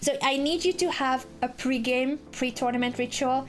So I need you to have a pre-tournament ritual.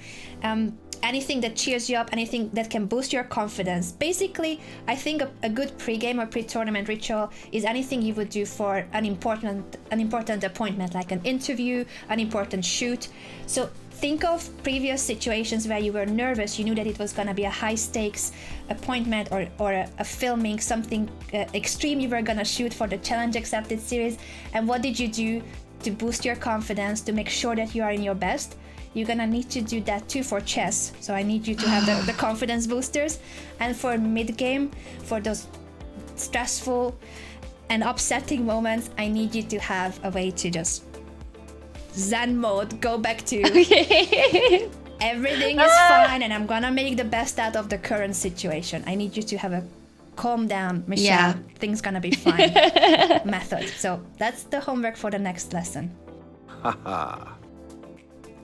Anything that cheers you up, anything that can boost your confidence. Basically, I think a good pre-game or pre-tournament ritual is anything you would do for an important appointment, like an interview, an important shoot. So think of previous situations where you were nervous, you knew that it was going to be a high stakes appointment or a filming, something extreme you were going to shoot for the Challenge Accepted series. And what did you do to boost your confidence, to make sure that you are in your best? You're gonna need to do that too for chess. So I need you to have the confidence boosters. And for mid-game, for those stressful and upsetting moments, I need you to have a way to just Zen mode, go back to everything is fine and I'm gonna make the best out of the current situation. I need you to have a calm down, Michelle, things gonna be fine method. So that's the homework for the next lesson.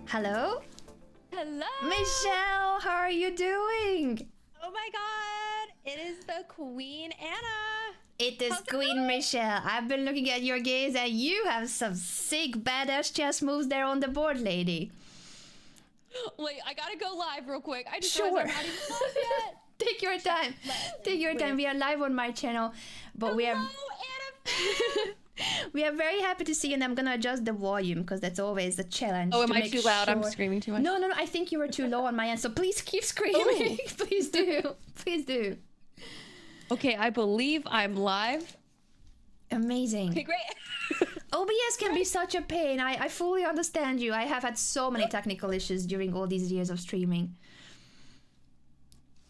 Hello? Hello! Michelle, how are you doing? Oh my god, it is the Queen Anna. It is Queen Michelle. I've been looking at your games and you have some sick badass chess moves there on the board, lady. Wait, I gotta go live real quick. I just Sure. realized I'm not even live yet. Take your time. Take your time. We are live on my channel, but we are... Anna! We are very happy to see you, and I'm gonna adjust the volume because that's always the challenge. Oh, am I too loud? I'm screaming too much. No, I think you were too low on my end, so please keep screaming. Please do. Please do. Okay, I believe I'm live. Amazing. Okay, great. OBS can be such a pain. I fully understand you. I have had so many technical issues during all these years of streaming.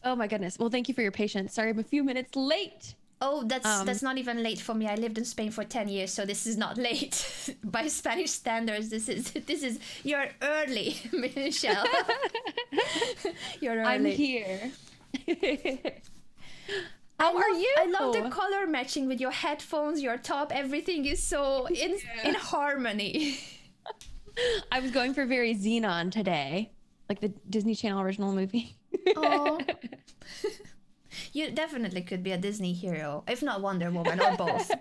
Oh my goodness. Well, thank you for your patience. Sorry, I'm a few minutes late. Oh, that's not even late for me. I lived in Spain for 10 years, so this is not late. By Spanish standards, this is you're early, Michelle. You're early. I'm here. How are you? I love the color matching with your headphones, your top. Everything is so in harmony. I was going for very Xenon today, like the Disney Channel original movie. Oh. You definitely could be a Disney hero, if not Wonder Woman, or both.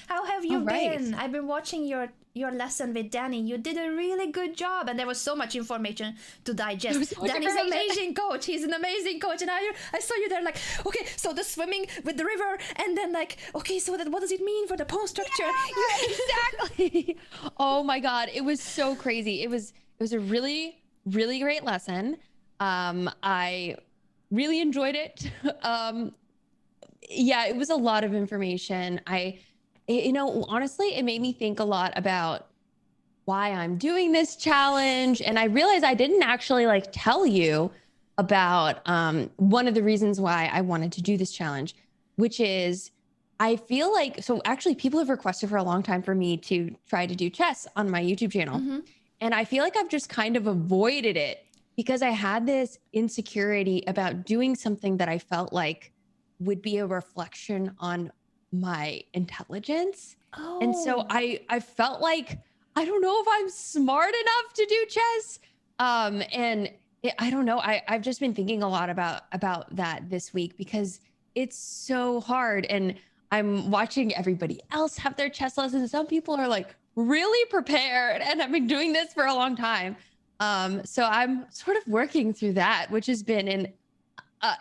How have you been? I've been watching your lesson with Danny. You did a really good job, and there was so much information to digest. Danny's an amazing coach. He's an amazing coach, and I saw you there like, okay, so the swimming with the river, and then like, okay, so that what does it mean for the pawn structure? Yeah, exactly. Oh my God, it was so crazy. It was a really, really great lesson. I really enjoyed it. Yeah, it was a lot of information. Honestly, it made me think a lot about why I'm doing this challenge. And I realized I didn't actually tell you about one of the reasons why I wanted to do this challenge, which is I feel like, so actually people have requested for a long time for me to try to do chess on my YouTube channel. Mm-hmm. And I feel like I've just kind of avoided it because I had this insecurity about doing something that I felt like would be a reflection on my intelligence. Oh. And so I felt like, I don't know if I'm smart enough to do chess. I don't know. I've just been thinking a lot about that this week because it's so hard. And I'm watching everybody else have their chess lessons. Some people are like really prepared and I've been doing this for a long time. So I'm sort of working through that, which has been an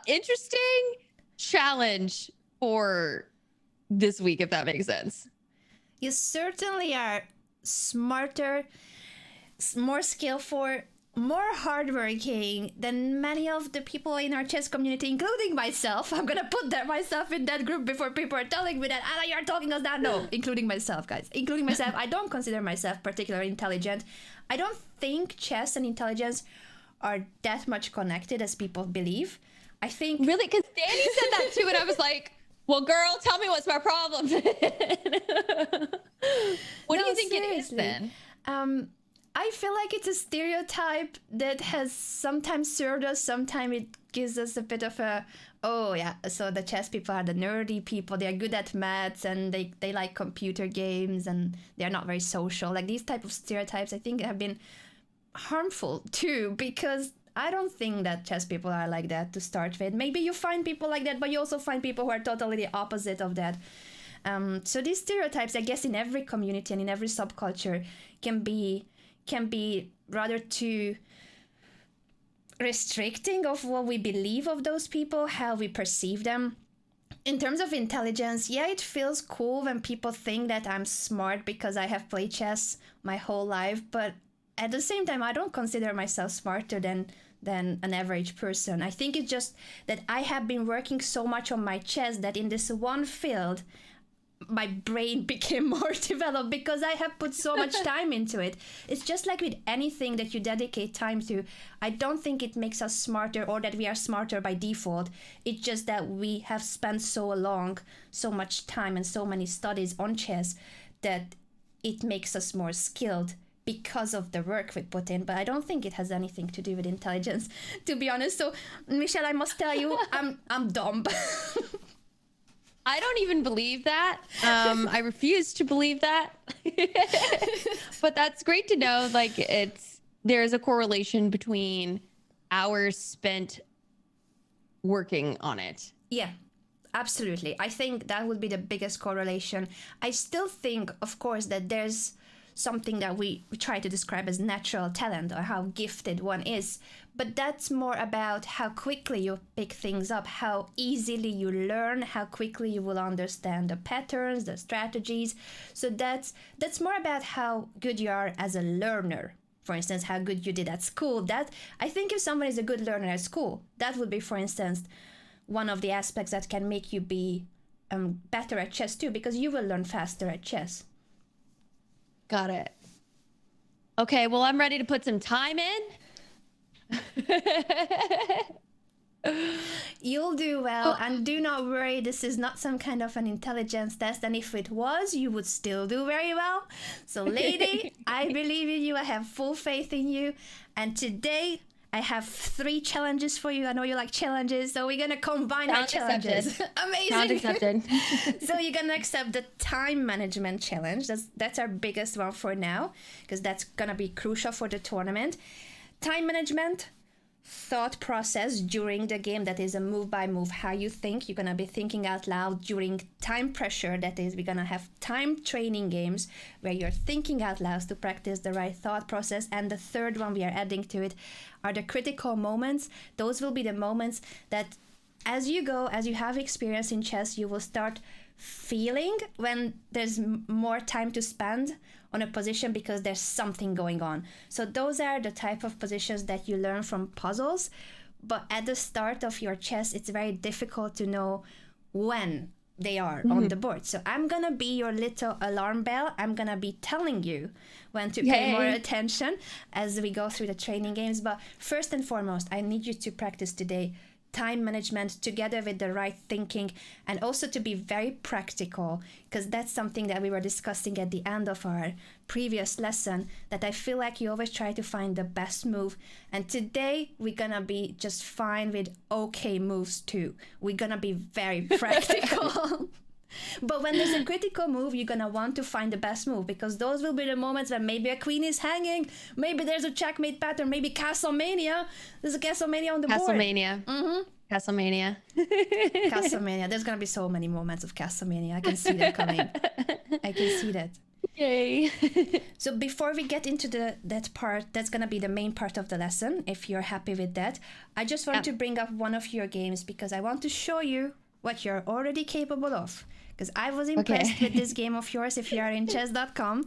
interesting challenge for this week, if that makes sense. You certainly are smarter, more skillful, more hardworking than many of the people in our chess community, including myself. I'm gonna put myself in that group before people are telling me that, Anna, you're talking us down. No, including myself, guys. Including myself. I don't consider myself particularly intelligent. I don't think chess and intelligence are that much connected as people believe. I think... Really? Because Danny said that too, and I was like, well, girl, tell me what's my problem. What do you think it is then? I feel like it's a stereotype that has sometimes served us, sometimes it gives us a bit of a, oh yeah, so the chess people are the nerdy people, they're good at maths and they like computer games and they're not very social. Like these type of stereotypes I think have been harmful too, because I don't think that chess people are like that to start with. Maybe you find people like that, but you also find people who are totally the opposite of that. So these stereotypes, I guess, in every community and in every subculture can be rather too restricting of what we believe of those people, how we perceive them. In terms of intelligence, yeah, it feels cool when people think that I'm smart because I have played chess my whole life, but at the same time, I don't consider myself smarter than an average person. I think it's just that I have been working so much on my chess that in this one field, my brain became more developed because I have put so much time into it. It's just like with anything that you dedicate time to. I don't think it makes us smarter or that we are smarter by default. It's just that we have spent so much time and so many studies on chess that it makes us more skilled because of the work we put in. But I don't think it has anything to do with intelligence, to be honest. So, Michelle, I must tell you, I'm dumb. I don't even believe that. I refuse to believe that. But that's great to know. Like, there's a correlation between hours spent working on it. Yeah, absolutely. I think that would be the biggest correlation. I still think, of course, that there's something that we try to describe as natural talent or how gifted one is. But that's more about how quickly you pick things up, how easily you learn, how quickly you will understand the patterns, the strategies. So that's more about how good you are as a learner. For instance, how good you did at school. That I think if someone is a good learner at school, that would be, for instance, one of the aspects that can make you be better at chess too, because you will learn faster at chess. Got it. Okay, well, I'm ready to put some time in. You'll do well, and do not worry, this is not some kind of an intelligence test, and if it was, you would still do very well. So lady, I believe in you, I have full faith in you, and today I have 3 challenges for you. I know you like challenges, so we're gonna combine our challenges. Amazing. Sound accepted. So you're gonna accept the time management challenge. That's our biggest one for now, because that's gonna be crucial for the tournament. Time management, thought process during the game, that is a move by move, how you think. You're gonna be thinking out loud during time pressure, that is, we're gonna have time training games where you're thinking out loud to practice the right thought process. And the third one we are adding to it are the critical moments. Those will be the moments that as you have experience in chess, you will start feeling when there's more time to spend on a position because there's something going on. So those are the type of positions that you learn from puzzles. But at the start of your chess, it's very difficult to know when they are on the board. So I'm gonna be your little alarm bell. I'm gonna be telling you when to pay more attention as we go through the training games. But first and foremost, I need you to practice today time management together with the right thinking, and also to be very practical, because that's something that we were discussing at the end of our previous lesson, that I feel like you always try to find the best move, and today we're gonna be just fine with okay moves too. We're gonna be very practical. But when there's a critical move, you're gonna want to find the best move, because those will be the moments when maybe a queen is hanging, maybe there's a checkmate pattern, maybe Castlemania. There's a Castlemania on the board. Castlemania. Castlemania. Castlemania. There's gonna be so many moments of Castlemania. I can see that coming. I can see that. Yay. So before we get into that part, that's gonna be the main part of the lesson, if you're happy with that, I just want to bring up one of your games, because I want to show you what you're already capable of. Because I was impressed with this game of yours. If you are in chess.com,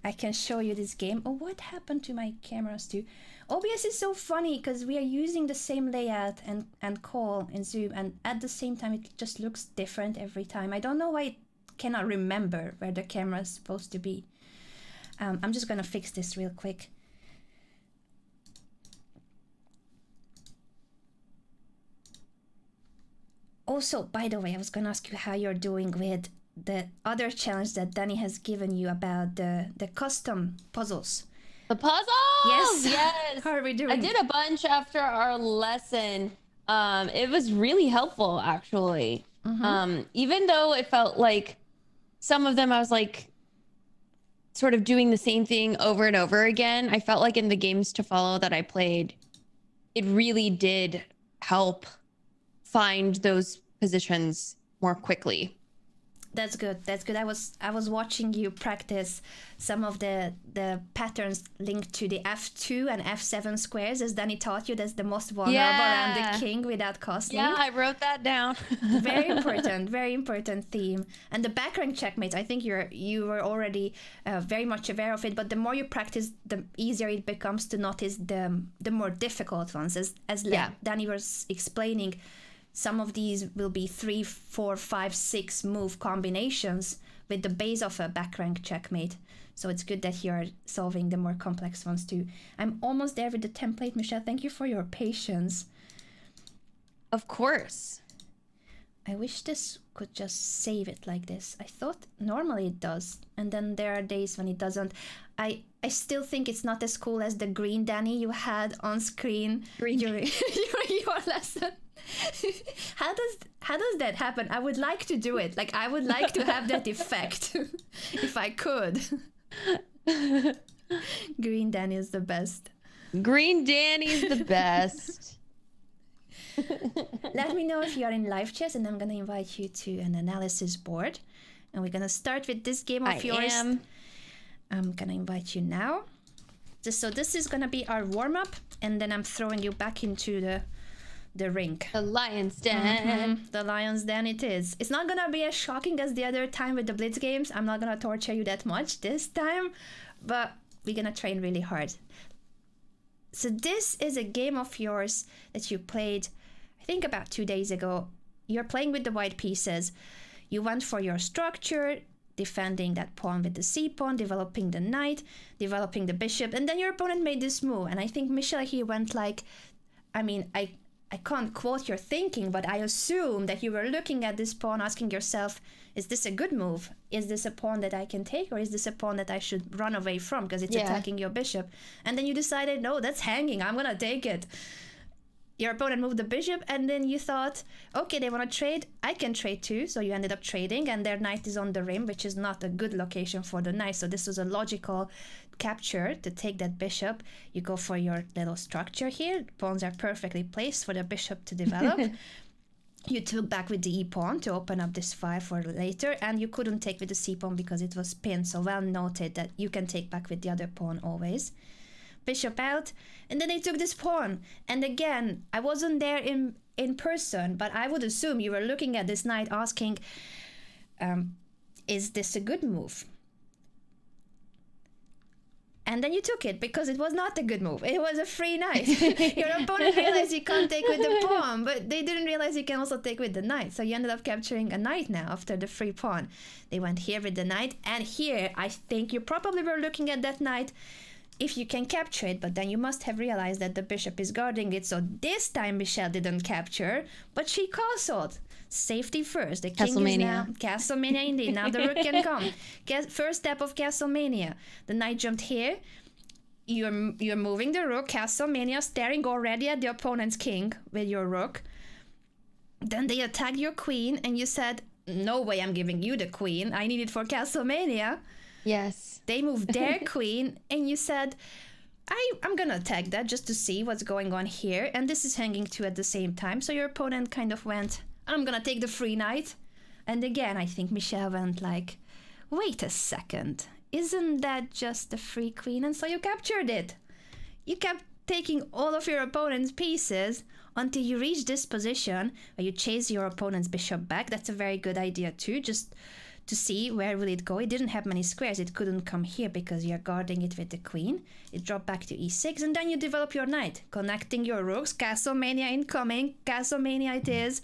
I can show you this game. Oh, what happened to my cameras too? OBS is so funny because we are using the same layout and call in Zoom, and at the same time it just looks different every time. I don't know why it cannot remember where the camera is supposed to be. I'm just gonna fix this real quick. Also, by the way, I was going to ask you how you're doing with the other challenge that Danny has given you about the custom puzzles. The puzzles? Yes. How are we doing? I did a bunch after our lesson. It was really helpful, actually. Even though it felt like some of them I was like sort of doing the same thing over and over again, I felt like in the games to follow that I played, it really did help find those positions more quickly. That's good. That's good. I was watching you practice some of the patterns linked to the F2 and F7 squares, as Danny taught you. That's the most vulnerable around the king without costling. Yeah, I wrote that down. Very important theme. And the back rank checkmates, I think you were already very much aware of it. But the more you practice, the easier it becomes to notice the more difficult ones. As Danny was explaining. Some of these will be 3, 4, 5, 6 move combinations with the base of a back rank checkmate. So it's good that you're solving the more complex ones too. I'm almost there with the template, Michelle. Thank you for your patience. Of course. I wish this could just save it like this. I thought normally it does. And then there are days when it doesn't. I still think it's not as cool as the green Danny you had on screen during your lesson. How does that happen? I would like to do it. Like, I would like to have that effect if I could. Green Danny is the best. Green Danny's the best. Let me know if you're in live chess, and I'm gonna invite you to an analysis board. And we're gonna start with this game of yours. I'm gonna invite you now. So this is gonna be our warm-up, and then I'm throwing you back into the rink. The lion's den. Mm-hmm. The lion's den it is. It's not gonna be as shocking as the other time with the blitz games. I'm not gonna torture you that much this time, but we're gonna train really hard. So this is a game of yours that you played, I think about 2 days ago. You're playing with the white pieces. You went for your structure, defending that pawn with the c pawn, developing the knight, developing the bishop, and then your opponent made this move. And I think Michelle here went like, I mean, I can't quote your thinking, but I assume that you were looking at this pawn, asking yourself, is this a good move? Is this a pawn that I can take, or is this a pawn that I should run away from because it's attacking your bishop? And then you decided, no, that's hanging. I'm going to take it. Your opponent moved the bishop, and then you thought, okay, they want to trade. I can trade too. So you ended up trading, and their knight is on the rim, which is not a good location for the knight. So this was a logical capture to take that bishop. You go for your little structure here. Pawns are perfectly placed for the bishop to develop. You took back with the e-pawn to open up this file for later, and you couldn't take with the c-pawn because it was pinned. So well noted that you can take back with the other pawn always. Bishop out, and then they took this pawn. And again, I wasn't there in person, but I would assume you were looking at this knight asking, is this a good move? And then you took it because it was not a good move. It was a free knight. Your opponent realized you can't take with the pawn, but they didn't realize you can also take with the knight. So you ended up capturing a knight now after the free pawn. They went here with the knight, and here I think you probably were looking at that knight if you can capture it, but then you must have realized that the bishop is guarding it. So this time Michelle didn't capture, but she castled. Safety first. The king is now Castlemania indeed. Now the rook can come. First step of Castlemania. The knight jumped here. You're moving the rook. Castlemania, staring already at the opponent's king with your rook. Then they attacked your queen, and you said, "No way, I'm giving you the queen. I need it for Castlemania." Yes. They moved their queen, and you said, I'm gonna attack that just to see what's going on here. And this is hanging too at the same time. So your opponent kind of went, I'm gonna take the free knight. And again, I think Michelle went like, wait a second, isn't that just the free queen? And so you captured it. You kept taking all of your opponent's pieces until you reach this position where you chase your opponent's bishop back. That's a very good idea too, just to see where will it go. It didn't have many squares. It couldn't come here because you're guarding it with the queen. It dropped back to e6, and then you develop your knight, connecting your rooks. Castlemania incoming. Castlemania it is.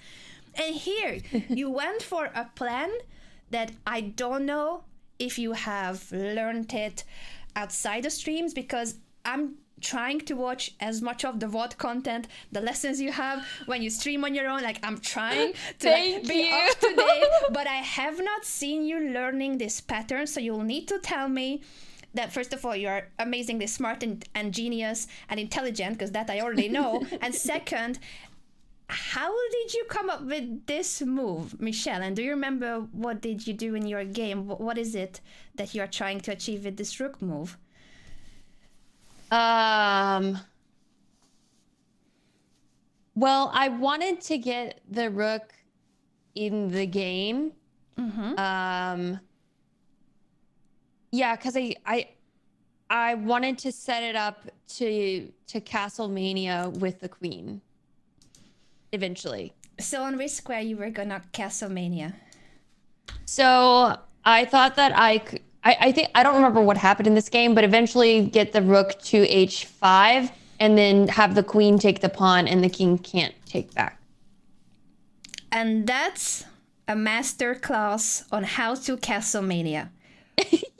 And here, you went for a plan that I don't know if you have learned it outside the streams, because I'm trying to watch as much of the VOD content, the lessons you have when you stream on your own. Like, I'm trying to be up to date, but I have not seen you learning this pattern. So you'll need to tell me that, first of all, you're amazingly smart and genius and intelligent, because that I already know. And second, how did you come up with this move, Michelle? And do you remember what did you do in your game? What is it that you're trying to achieve with this rook move? Well, I wanted to get the rook in the game Yeah, because I wanted to set it up to Castlemania with the queen eventually. So on which square you were gonna Castlemania? So I thought that I think I don't remember what happened in this game, but eventually get the rook to h5 and then have the queen take the pawn and the king can't take back. And that's a master class on how to Castlemania.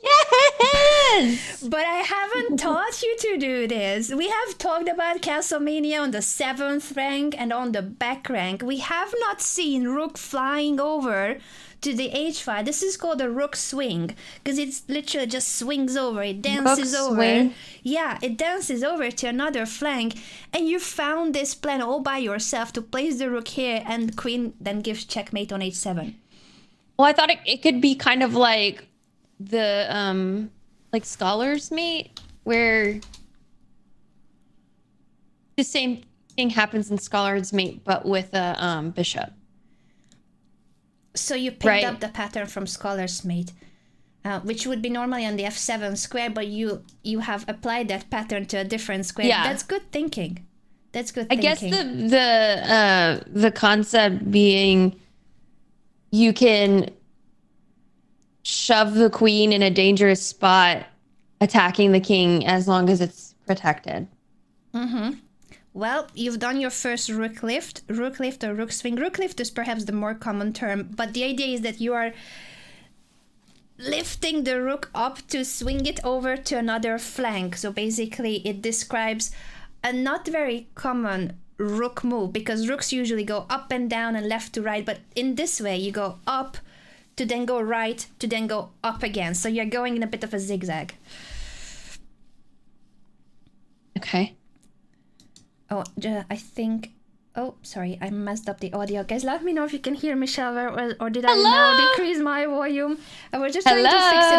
Yes! But I haven't taught you to do this. We have talked about Castlemania on the 7th rank and on the back rank. We have not seen rook flying over to the h5. This is called a rook swing because it's literally just swings over. It dances Rook over. swing? Yeah, it dances over to another flank. And you found this plan all by yourself to place the rook here and queen then gives checkmate on h7. Well, I thought it could be kind of like the like Scholars Mate, where the same thing happens in Scholars Mate but with a bishop. So you picked up the pattern from Scholar's Mate, which would be normally on the f7 square, but you have applied that pattern to a different square. Yeah. That's good thinking. That's good I thinking. guess the concept being you can shove the queen in a dangerous spot, attacking the king as long as it's protected. Well, you've done your first rook lift or rook swing. Rook lift is perhaps the more common term, but the idea is that you are lifting the rook up to swing it over to another flank. So basically it describes a not very common rook move because rooks usually go up and down and left to right, but in this way you go up to then go right to then go up again. So you're going in a bit of a zigzag. Okay. Oh, I think... Oh, sorry, I messed up the audio. Guys, let me know if you can hear Michelle or did I now decrease my volume? I was just trying to fix it,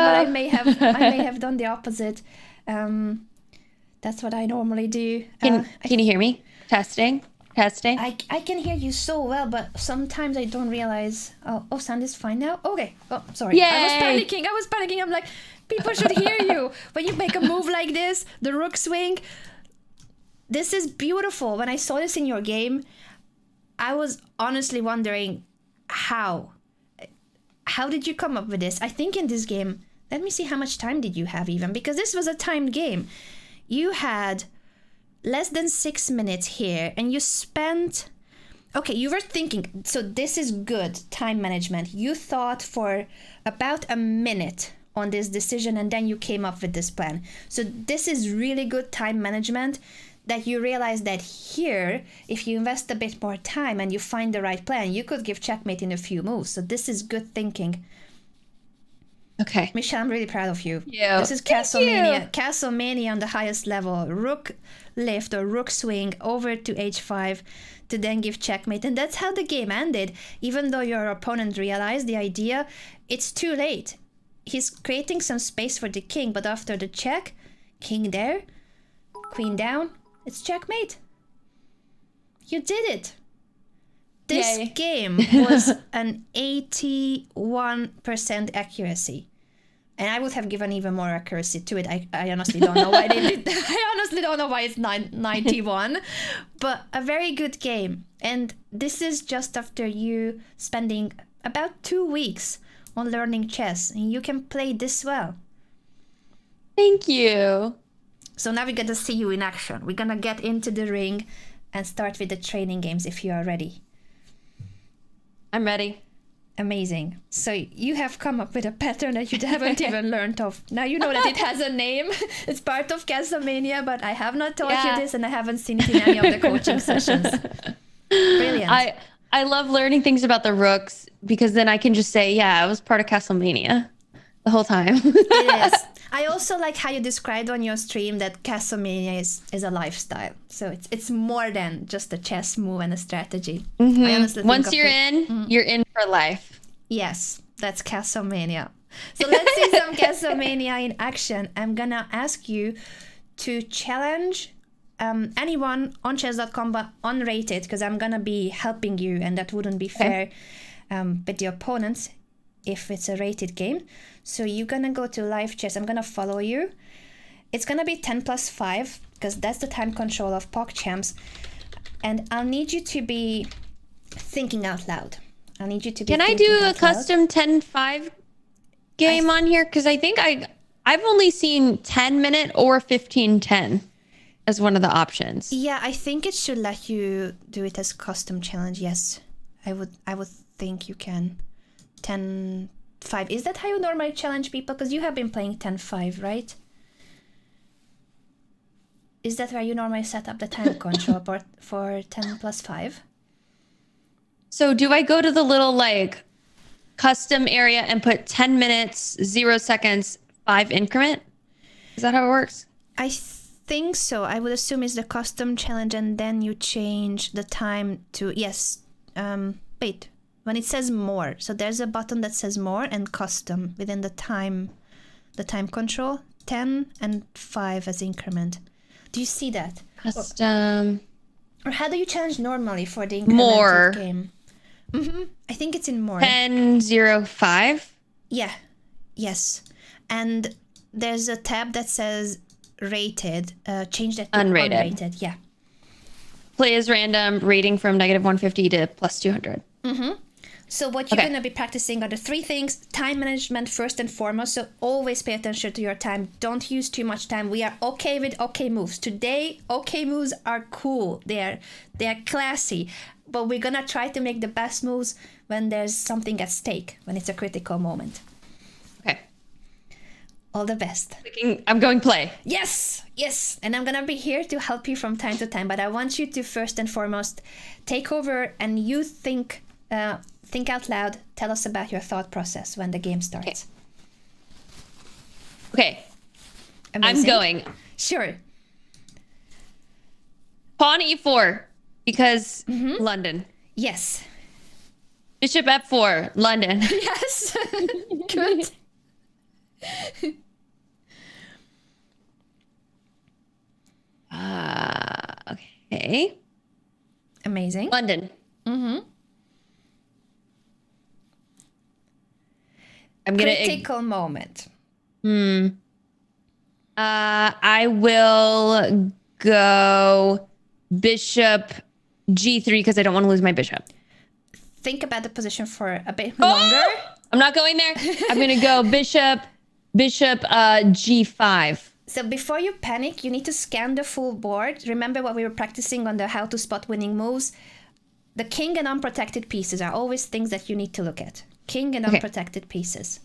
but I may have done the opposite. That's what I normally do. Can you hear me? Testing. I can hear you so well, but sometimes I don't realize. Oh, sound is fine now? Okay. Oh, sorry. Yay! I was panicking. I'm like, people should hear you. When you make a move like this, the rook swing... This is beautiful. When I saw this in your game, I was honestly wondering how did you come up with this? I think in this game, let me see how much time did you have even, because this was a timed game. You had less than 6 minutes here and you spent, okay, you were thinking, so this is good time management. You thought for about a minute on this decision and then you came up with this plan. So this is really good time management, that you realize that here, if you invest a bit more time and you find the right plan, you could give checkmate in a few moves. So this is good thinking. Okay. Michelle, I'm really proud of you. Yeah. This is Castlemania. Castlemania on the highest level. Rook lift or rook swing over to h5 to then give checkmate. And that's how the game ended. Even though your opponent realized the idea, it's too late. He's creating some space for the king, but after the check, king there, queen down, it's checkmate. You did it. This Yay. game was an 81% accuracy. And I would have given even more accuracy to it. I honestly don't know why they did that. I honestly don't know why it's 91. But a very good game. And this is just after you spending about 2 weeks on learning chess. And you can play this well. Thank you. So now we get to see you in action. We're gonna get into the ring and start with the training games if you are ready. I'm ready. Amazing. So you have come up with a pattern that you haven't even learned of. Now you know that it has a name. It's part of Castlemania, but I have not taught you this and I haven't seen it in any of the coaching sessions. Brilliant. I love learning things about the rooks because then I can just say, yeah, I was part of Castlemania the whole time. It is. I also like how you described on your stream that Castlemania is a lifestyle. So it's more than just a chess move and a strategy. Mm-hmm. I honestly think Once you're in, you're in for life. Yes, that's Castlemania. So let's see some Castlemania in action. I'm gonna ask you to challenge anyone on chess.com but unrated, because I'm gonna be helping you and that wouldn't be fair with the opponents. if it's a rated game. So you're gonna go to live chess. I'm gonna follow you. It's gonna be 10+5 because that's the time control of PogChamps. And I'll need you to be thinking out loud. I'll need you to be. Can I do a custom 10-5 game on here? Because I think I've only seen 10-minute or 15-10 as one of the options. Yeah, I think it should let you do it as custom challenge. Yes, I would think you can. 10-5. Is that how you normally challenge people? Because you have been playing 10-5, right? Is that where you normally set up the time control for 10+5? So do I go to the little like custom area and put 10 minutes, 0 seconds, 5 increment? Is that how it works? I think so. I would assume it's the custom challenge, and then you change the time to, yes. Wait, when it says more, so there's a button that says more and custom within the time control, 10 and 5 as increment. Do you see that? Custom. Or how do you challenge normally for the incremented more game? I think it's in more. 10, 0, 5. Yeah. Yes. And there's a tab that says rated. Change that to unrated. Yeah. Play as random, rating from -150 to +200. So what you're going to be practicing are the 3 things. Time management first and foremost. So always pay attention to your time. Don't use too much time. We are okay with okay moves. Today, okay moves are cool. They are classy. But we're going to try to make the best moves when there's something at stake, when it's a critical moment. Okay. All the best. I'm going play. Yes. And I'm going to be here to help you from time to time. But I want you to first and foremost take over and you think out loud. Tell us about your thought process when the game starts. Okay. Amazing. I'm going. Sure. Pawn e4 because London. Yes. Bishop f4, London. Yes. Good. Okay. Amazing. London. I'm gonna critical moment. I will go bishop g3 because I don't want to lose my bishop. Think about the position for a bit longer. I'm not going there. I'm gonna go bishop g5. So before you panic, you need to scan the full board. Remember what we were practicing on the how to spot winning moves. The king and unprotected pieces are always things that you need to look at. King and unprotected pieces.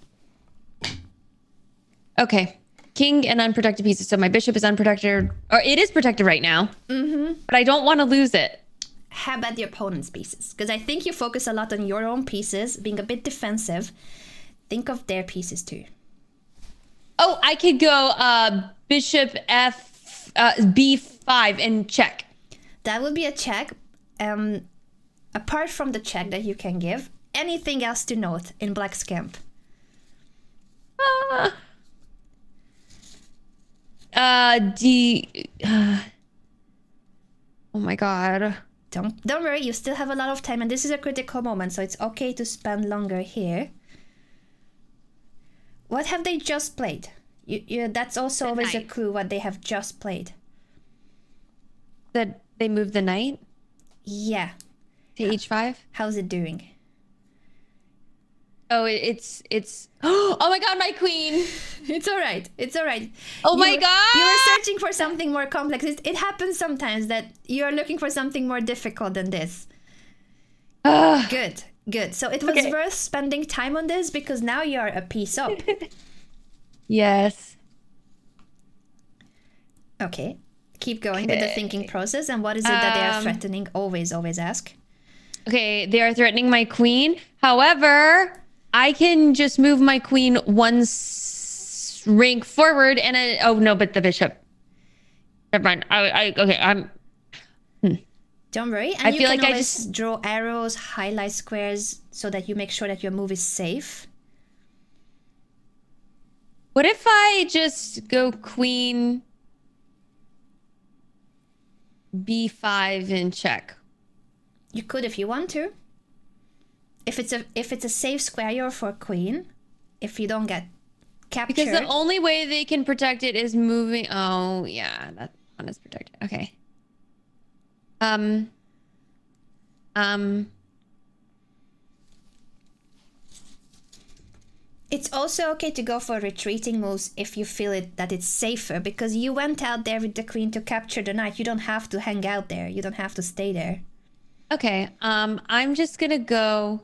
Okay. King and unprotected pieces. So my bishop is unprotected, or it is protected right now. But I don't want to lose it. How about the opponent's pieces? Because I think you focus a lot on your own pieces, being a bit defensive. Think of their pieces too. Oh, I could go bishop b5 and check. That would be a check. Apart from the check that you can give, anything else to note in Black's camp? Oh my god. Don't worry, you still have a lot of time, and this is a critical moment, so it's okay to spend longer here. What have they just played? That's also always a clue what they have just played. That they moved the knight? Yeah. To h5? How's it doing? Oh, it's oh my god, my queen. It's all right. Oh my god. You were searching for something more complex. It happens sometimes that you're looking for something more difficult than this. Good. So it was worth spending time on this because now you're a piece up. Yes. Okay. Keep going with the thinking process. And what is it that they are threatening? Always ask. Okay, they are threatening my queen. However, I can just move my queen one rank forward and oh no, but the bishop. Never mind. I'm. Don't worry. And you can always draw arrows, highlight squares so that you make sure that your move is safe. What if I just go queen b5 and check? You could if you want to. if it's a safe square for queen, if you don't get captured. Because the only way they can protect it is moving. Oh yeah, that one is protected. Okay. It's also okay to go for retreating moves if you feel that it's safer, because you went out there with the queen to capture the knight. You don't have to hang out there. You don't have to stay there. Okay. I'm just gonna go.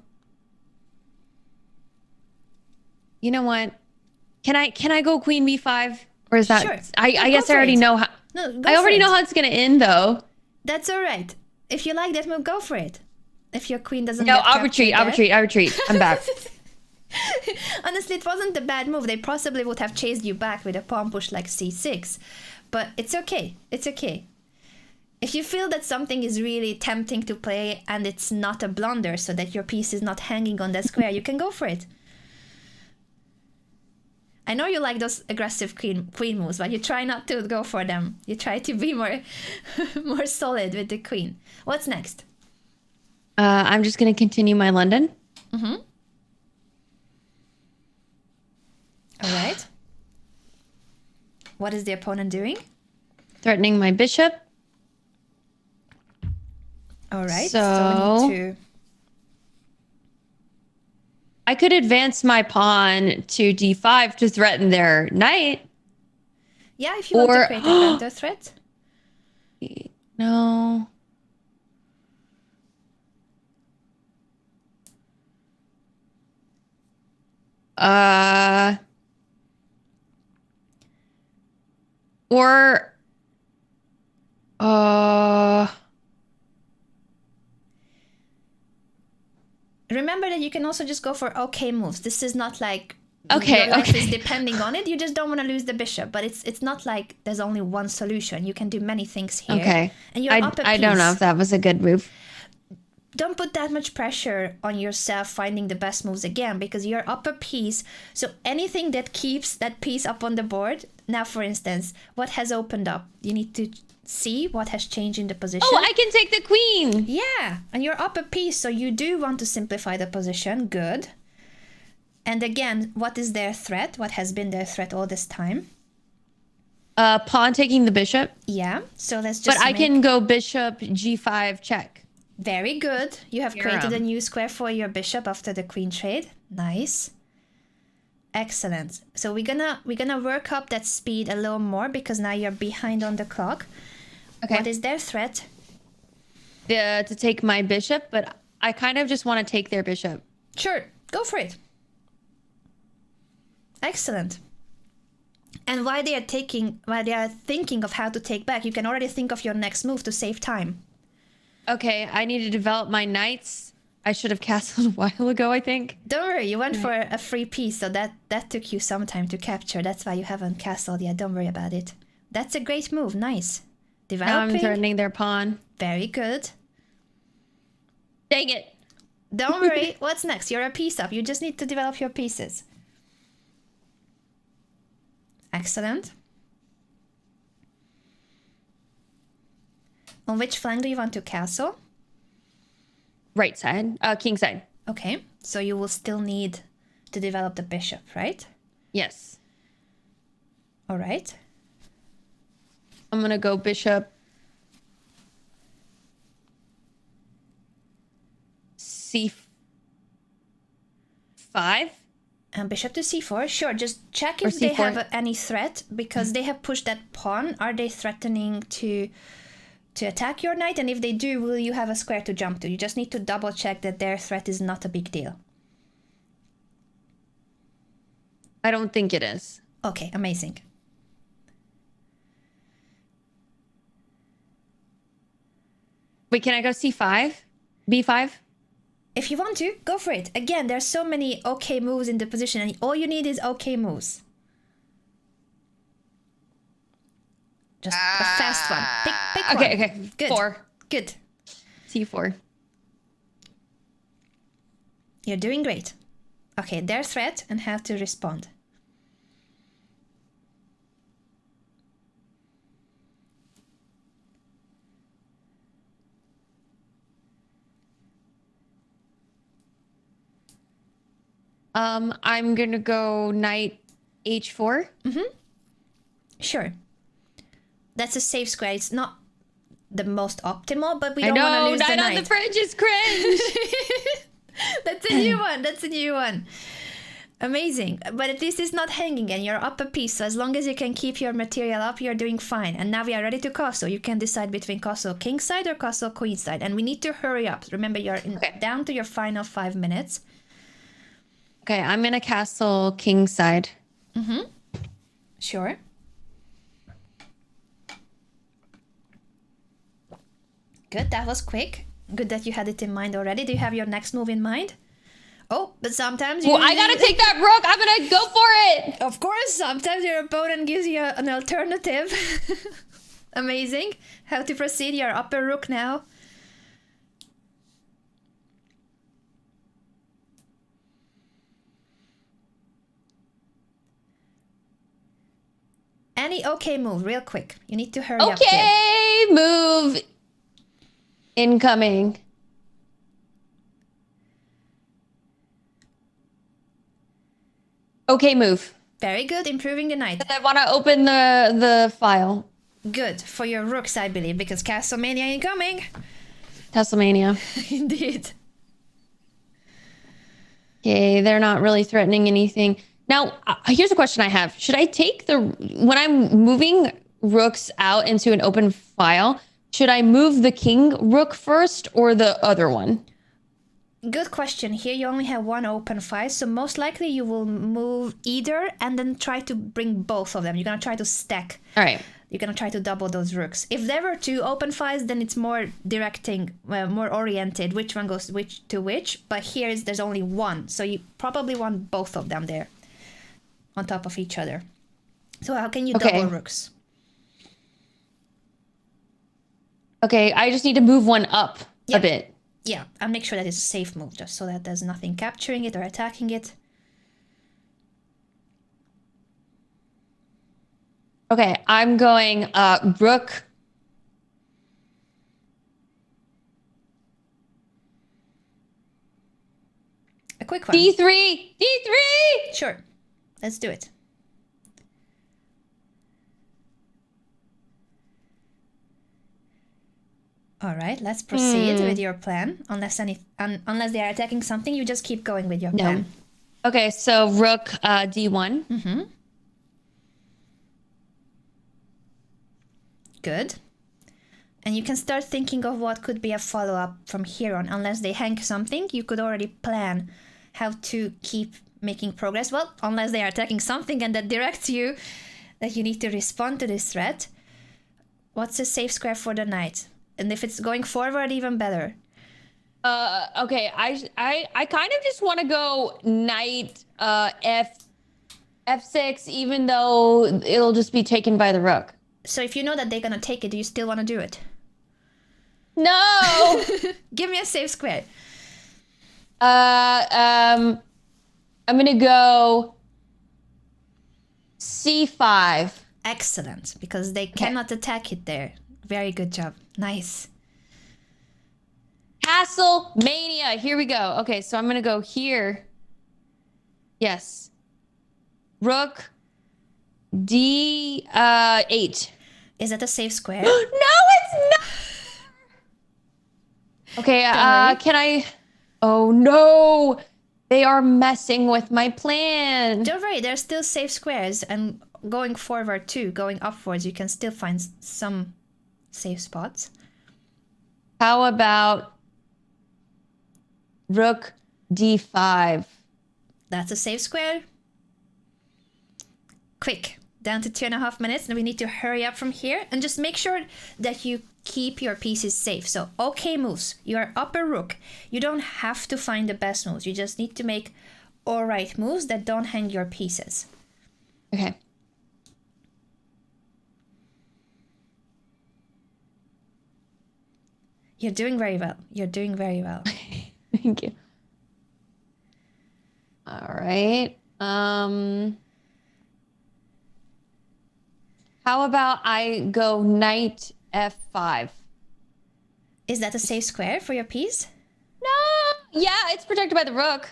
You know what? Can I go queen b5? Or is that? Sure. I guess I already know how. No, I already know how it's gonna end though. That's all right. If you like that move, go for it. If your queen doesn't. No, I'll retreat. I'll retreat. I'm back. Honestly, it wasn't a bad move. They possibly would have chased you back with a pawn push like c6. But it's okay. It's okay. If you feel that something is really tempting to play and it's not a blunder, so that your piece is not hanging on that square, you can go for it. I know you like those aggressive queen moves, but you try not to go for them. You try to be more solid with the queen. What's next? I'm just going to continue my London. Mm-hmm. All right. What is the opponent doing? Threatening my bishop. All right. So we need to... I could advance my pawn to d5 to threaten their knight. Yeah, if you want to create a counter threat. No. Or remember that you can also just go for okay moves. This is not like your life is depending on it. You just don't want to lose the bishop, but it's not like there's only one solution. You can do many things here. Okay. And you're up a piece. I don't know if that was a good move. Don't put that much pressure on yourself finding the best moves again, because you're up a piece. So anything that keeps that piece up on the board. Now, for instance, what has opened up? You need to see what has changed in the position. Oh, I can take the queen. Yeah, and you're up a piece, so you do want to simplify the position. Good. And again, what is their threat? What has been their threat all this time? Pawn taking the bishop. Yeah, so let's just I can go bishop g5 check. Very good. You have created a new square for your bishop after the queen trade. Nice. Excellent. So we're gonna work up that speed a little more, because now you're behind on the clock. Okay. What is their threat? To take my bishop, but I kind of just want to take their bishop. Sure, go for it. Excellent. And while they are thinking of how to take back, you can already think of your next move to save time. Okay, I need to develop my knights. I should have castled a while ago, I think. Don't worry, you went for a free piece, so that took you some time to capture. That's why you haven't castled yet. Don't worry about it. That's a great move. Nice. Developing. Now I'm threatening their pawn. Very good. Dang it. Don't worry. What's next? You're a piece up. You just need to develop your pieces. Excellent. On which flank do you want to castle? Right side. King side. Okay. So you will still need to develop the bishop, right? Yes. All right. I'm going to go bishop c5. And bishop to c4. Sure, just check if C4. they have any threat, because they have pushed that pawn. Are they threatening to attack your knight? And if they do, will you have a square to jump to? You just need to double check that their threat is not a big deal. I don't think it is. Okay, amazing. Wait, can I go c5? b5? If you want to, go for it. Again, there's so many okay moves in the position, and all you need is okay moves. Just a fast one. Pick one. Okay. Good. 4. Good. c4. You're doing great. Okay, their threat and how to respond. I'm gonna go knight h4. Sure. That's a safe square. It's not the most optimal, but we I don't want to know, lose knight the on knight. the fridge is cringe. That's a new one. That's a new one. Amazing. But at least it's not hanging and you're up a piece. So as long as you can keep your material up, you're doing fine. And now we are ready to castle. You can decide between castle king side or castle queen side. And we need to hurry up. Remember, you're down to your final 5 minutes. Okay, I'm gonna castle king side. Sure. Good, that was quick. Good that you had it in mind already. Do you have your next move in mind? Oh, but sometimes you... Well, I gotta take that rook. I'm gonna go for it. Of course, sometimes your opponent gives you an alternative. Amazing. How to proceed? You're up a rook now. Any okay move, real quick. You need to hurry up here. Okay, move incoming. Okay, move. Very good, improving the knight. I want to open the file. Good, for your rooks, I believe, because Castlemania incoming. Castlemania. Indeed. Okay, they're not really threatening anything. Now, here's a question I have. Should I take when I'm moving rooks out into an open file, should I move the king rook first or the other one? Good question. Here you only have one open file, so most likely you will move either and then try to bring both of them. You're going to try to stack. All right. You're going to try to double those rooks. If there were two open files, then it's more directing, more oriented, which one goes which to which. But here there's only one, so you probably want both of them there on top of each other. So how can you double rooks? Okay, I just need to move one up a bit. Yeah, I'll make sure that it's a safe move, just so that there's nothing capturing it or attacking it. Okay, I'm going rook. A quick one. D3! D3! Sure, let's do it. All right, let's proceed with your plan. Unless they are attacking something, you just keep going with your plan. Okay, so rook D1. Good. And you can start thinking of what could be a follow-up from here on. Unless they hang something, you could already plan how to keep making progress. Well, unless they are attacking something and that directs you that you need to respond to this threat. What's a safe square for the knight? And if it's going forward, even better. Okay, I kind of just want to go knight F6, even though it'll just be taken by the rook. So if you know that they're gonna take it, do you still want to do it? No. Give me a safe square. I'm gonna go C5. Excellent, because they cannot attack it there. Very good job. Nice. Castlemania. Here we go. Okay, so I'm gonna go here. Yes. Rook D8. Is that a safe square? No, it's not. Okay, can I? Oh no, they are messing with my plan. Don't worry, there's still safe squares, and going forward too, going upwards, you can still find some safe spots. How about Rook D5? That's a safe square. Quick, down to 2.5 minutes, and we need to hurry up from here and just make sure that you keep your pieces safe. So, okay moves. You are up a rook. You don't have to find the best moves. You just need to make all right moves that don't hang your pieces. Okay. You're doing very well. You're doing very well. Thank you. All right. How about I go knight F5? Is that a safe square for your piece? No. Yeah, it's protected by the rook.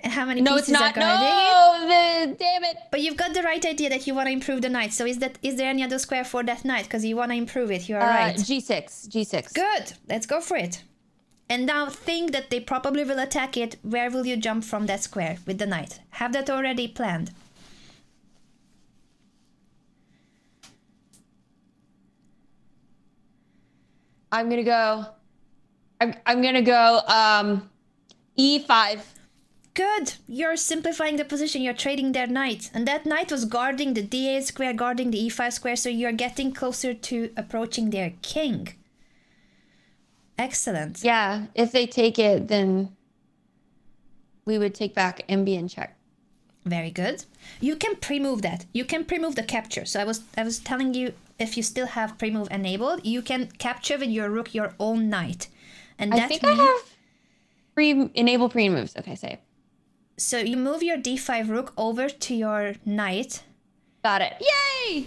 And how many No, pieces it's not. are guarding it? No, damn it. But you've got the right idea that you want to improve the knight. So is there any other square for that knight? Because you want to improve it. You are right. G6. Good. Let's go for it. And now think that they probably will attack it. Where will you jump from that square with the knight? Have that already planned. I'm gonna go E5. Good. You're simplifying the position. You're trading their knight. And that knight was guarding the D8 square, guarding the E5 square. So you're getting closer to approaching their king. Excellent. Yeah, if they take it, then we would take back and be in check. Very good. You can pre-move that. You can pre-move the capture. So I was telling you, if you still have pre-move enabled, you can capture with your rook your own knight. And I think I have enable pre-moves. Okay, save. So you move your D5 rook over to your knight. Got it. Yay!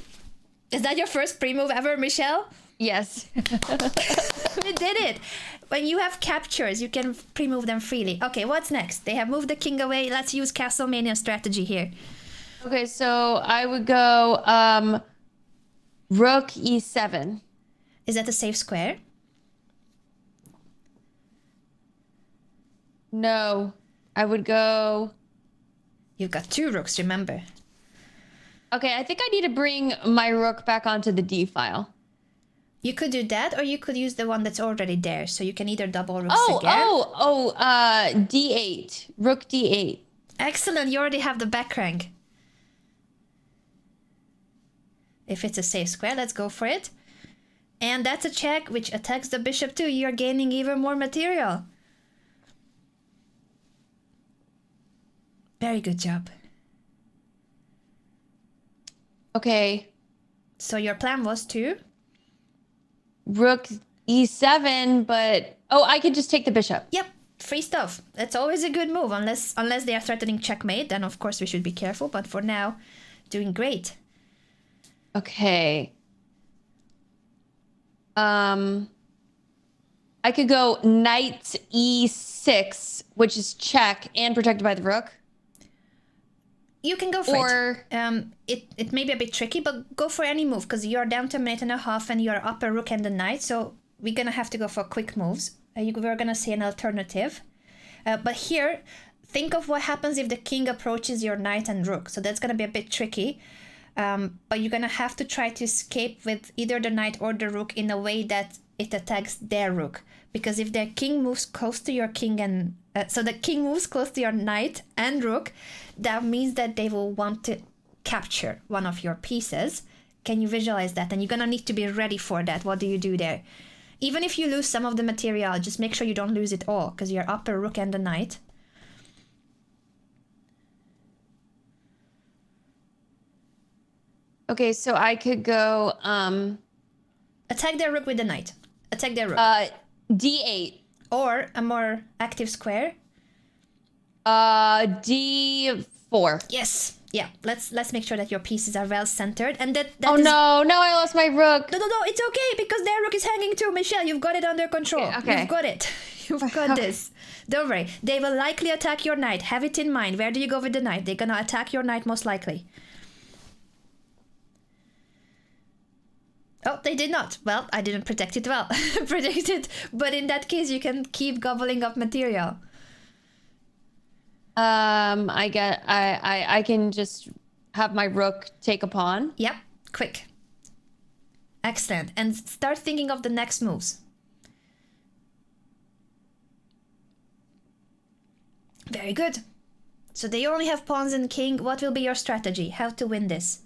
Is that your first pre-move ever, Michelle? Yes. We did it. When you have captures, you can pre-move them freely. Okay, what's next? They have moved the king away. Let's use Castlemania strategy here. Okay, so I would go rook E7. Is that a safe square? No, I would go... You've got two rooks, remember. Okay, I think I need to bring my rook back onto the D file. You could do that, or you could use the one that's already there. So you can either double rooks again. D8. Rook D8. Excellent, you already have the back rank. If it's a safe square, let's go for it. And that's a check, which attacks the bishop too. You're gaining even more material. Very good job. Okay. So your plan was to? Rook E7, but... Oh, I could just take the bishop. Yep, free stuff. That's always a good move, unless they are threatening checkmate. Then, of course, we should be careful. But for now, doing great. Okay. I could go knight E6, which is check and protected by the rook. You can go for it. It may be a bit tricky, but go for any move because you're down to a minute and a half and you're up a rook and the knight. So we're going to have to go for quick moves. We're going to see an alternative. But here, think of what happens if the king approaches your knight and rook. So that's going to be a bit tricky. But you're going to have to try to escape with either the knight or the rook in a way that it attacks their rook. Because if their king moves close to your king and... so the king moves close to your knight and rook, that means that they will want to capture one of your pieces. Can you visualize that? And you're going to need to be ready for that. What do you do there? Even if you lose some of the material, just make sure you don't lose it all, because you're up a rook and a knight. Okay, so I could go... Attack their rook with the knight. Attack their rook. D8. Or a more active square. D4. Yes. Yeah. Let's make sure that your pieces are well centered and that Oh is... no, I lost my rook. No, it's okay because their rook is hanging too, Michelle. You've got it under control. Okay. You've got it. You've got this. Don't worry. They will likely attack your knight. Have it in mind. Where do you go with the knight? They're gonna attack your knight most likely. Oh, they did not. Well, I didn't protect it well. Protect it. But in that case, you can keep gobbling up material. I can just have my rook take a pawn. Yep. Quick. Excellent. And start thinking of the next moves. Very good. So they only have pawns and king. What will be your strategy? How to win this?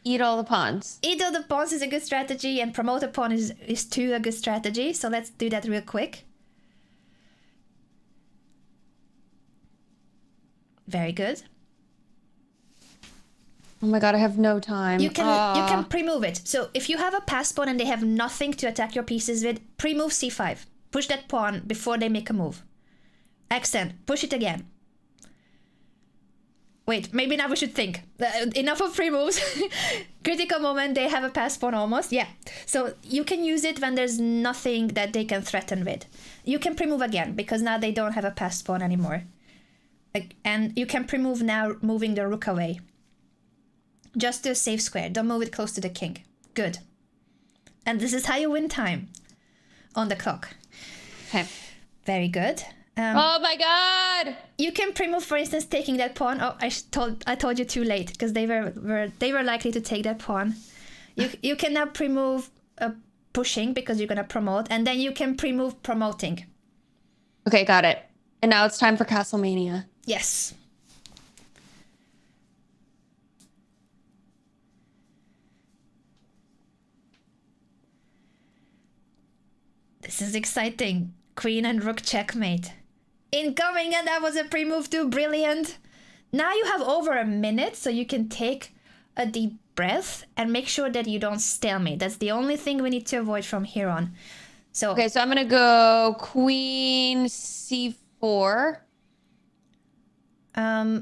Eat all the pawns. Eat all the pawns is a good strategy, and promote a pawn is too a good strategy. So let's do that real quick. Very good. Oh my god, I have no time. You can pre-move it. So if you have a pass pawn and they have nothing to attack your pieces with, pre-move c5. Push that pawn before they make a move. Excellent. Push it again. Wait, maybe now we should think. Enough of free moves. Critical moment, they have a pass pawn almost. Yeah. So you can use it when there's nothing that they can threaten with. You can pre-move again, because now they don't have a pass pawn anymore. And you can pre-move now, moving the rook away. Just to a safe square. Don't move it close to the king. Good. And this is how you win time on the clock. Okay. Very good. Oh my god! You can pre-move, for instance, taking that pawn. Oh, I told you too late because they were likely to take that pawn. You can now pre-move pushing because you're gonna promote, and then you can pre-move promoting. Okay, got it. And now it's time for Castlemania. Yes. This is exciting. Queen and rook checkmate. Incoming, and that was a pre-move too. Brilliant. Now you have over a minute, so you can take a deep breath and make sure that you don't stalemate. That's the only thing we need to avoid from here on. So Okay, so I'm gonna go Queen C4.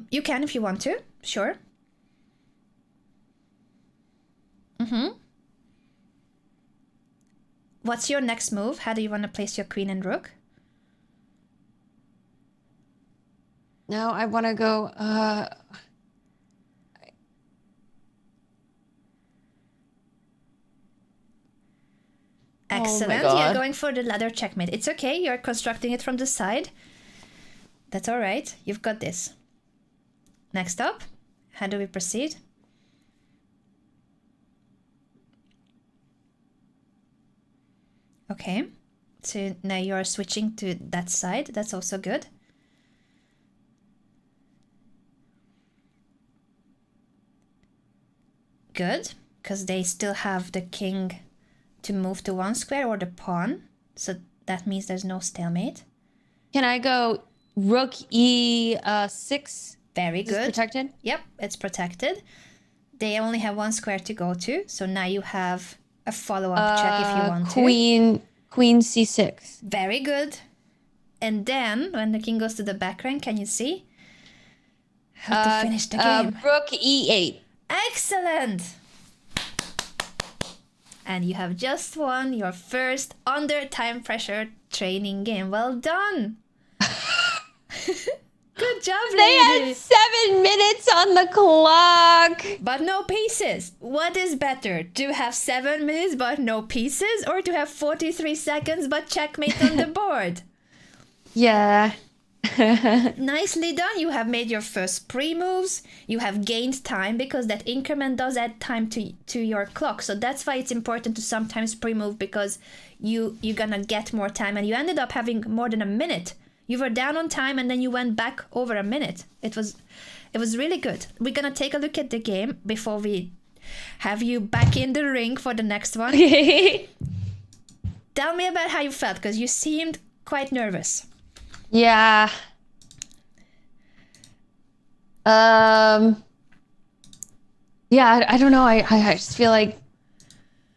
You can if you want to. Sure. What's your next move? How do you want to place your queen and rook? Now I want to go. Excellent. Oh You're going for the ladder checkmate. It's okay. You're constructing it from the side. That's all right. You've got this. Next up, how do we proceed? Okay. So now you are switching to that side. That's also good. Good, because they still have the king to move to one square or the pawn. So that means there's no stalemate. Can I go Rook E6? Very Is this good. protected? Yep, it's protected. They only have one square to go to. So now you have a follow-up check if you want Queen C6. Very good. And then when the king goes to the back rank, can you see how to finish the game? Rook E8. Excellent! And you have just won your first under time pressure training game. Well done! Good job, They lady! had 7 minutes on the clock. But no pieces. What is better? To have 7 minutes but no pieces, or to have 43 seconds but checkmate on the board? Yeah. Nicely done. You have made your first pre-moves. You have gained time because that increment does add time to your clock. So that's why it's important to sometimes pre-move, because you're gonna get more time, and you ended up having more than a minute. You were down on time and then you went back over a minute. It was really good. We're gonna take a look at the game before we have you back in the ring for the next one. Tell me about how you felt, because you seemed quite nervous. Yeah. Yeah, I don't know. I just feel like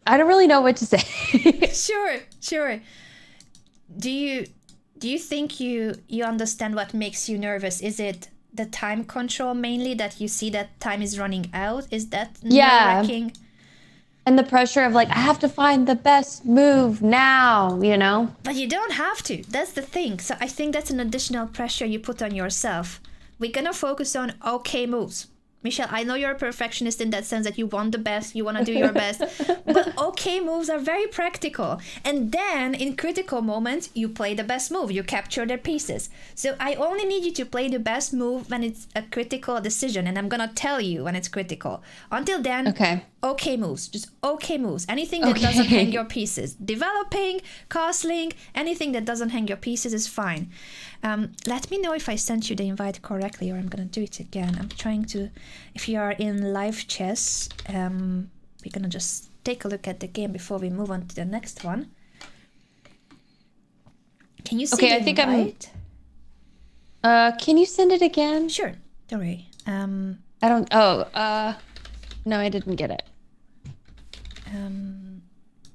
I don't really know what to say. Sure. Do you think you understand what makes you nervous? Is it the time control mainly, that you see that time is running out? Is that nerve-wracking? And the pressure of like, I have to find the best move now, you know? But you don't have to. That's the thing. So I think that's an additional pressure you put on yourself. We're gonna focus on okay moves. Michelle, I know you're a perfectionist in that sense, that you want the best, you want to do your best, but okay moves are very practical. And then in critical moments, you play the best move, you capture their pieces. So I only need you to play the best move when it's a critical decision, and I'm gonna tell you when it's critical. Until then, okay moves, just okay moves. Anything that doesn't hang your pieces. Developing, castling, anything that doesn't hang your pieces is fine. Let me know if I sent you the invite correctly, or I'm gonna do it again. I'm trying to, if you are in live chess, we're gonna just take a look at the game before we move on to the next one. Can you see the invite? I think I'm... can you send it again? Sure, don't worry. I don't... no, I didn't get it.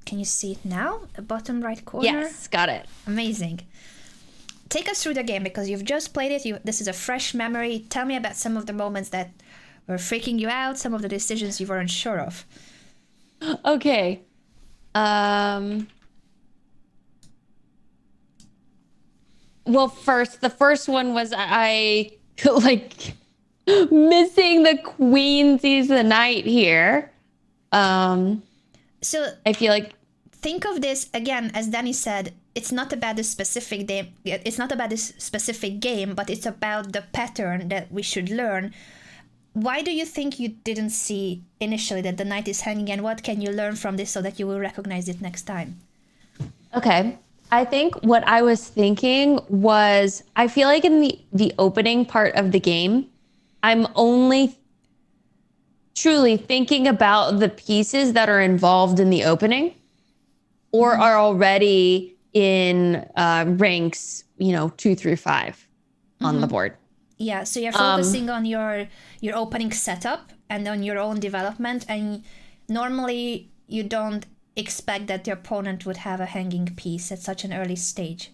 Can you see it now? The bottom right corner? Yes, got it. Amazing. Take us through the game, because you've just played it. This is a fresh memory. Tell me about some of the moments that were freaking you out, some of the decisions you weren't sure of. Okay. Well, the first one was I like missing the queen sees the knight here. So I feel like think of this again, as Danny said, it's not about this specific game. It's not about this specific game, but it's about the pattern that we should learn. Why do you think you didn't see initially that the knight is hanging, and what can you learn from this so that you will recognize it next time? okay. I think what I was thinking was, I feel like in the opening part of the game, I'm only truly thinking about the pieces that are involved in the opening or are already in ranks, 2 through 5 on the board. Yeah, so you're focusing on your opening setup and on your own development, and normally you don't expect that the opponent would have a hanging piece at such an early stage.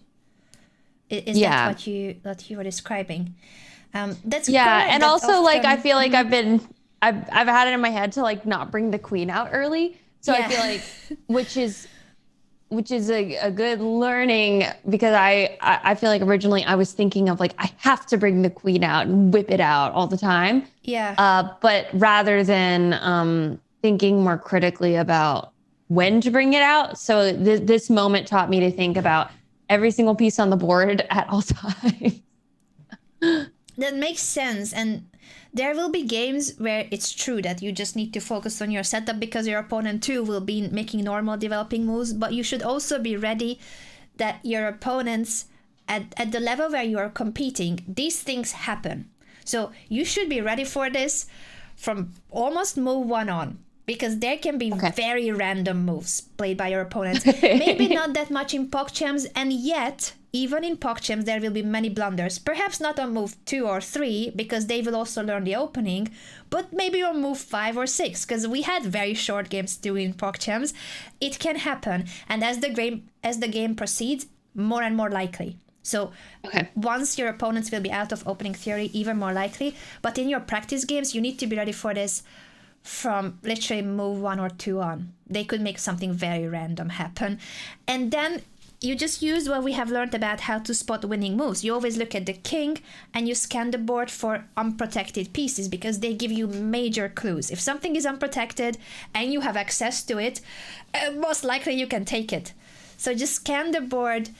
Is that what you were describing? That's correct. And that also often, like I feel like I've had it in my head to like not bring the queen out early. So I feel like which is a good learning, because I feel like originally I was thinking of like, I have to bring the queen out and whip it out all the time. Yeah. But rather than thinking more critically about when to bring it out. So this moment taught me to think about every single piece on the board at all times. That makes sense. And there will be games where it's true that you just need to focus on your setup because your opponent too will be making normal developing moves, but you should also be ready that your opponents at the level where you are competing, these things happen. So you should be ready for this from almost move 1 on, because there can be very random moves played by your opponents. Maybe not that much in PogChamps, and yet even in PogChamps there will be many blunders. Perhaps not on move 2 or 3, because they will also learn the opening, but maybe on move 5 or 6, because we had very short games too in PogChamps. It can happen, and as the game proceeds, more and more likely. So once your opponents will be out of opening theory, even more likely. But in your practice games, you need to be ready for this from literally move 1 or 2 on. They could make something very random happen. And then you just use what we have learned about how to spot winning moves. You always look at the king and you scan the board for unprotected pieces, because they give you major clues. If something is unprotected and you have access to it, most likely you can take it. So just scan the board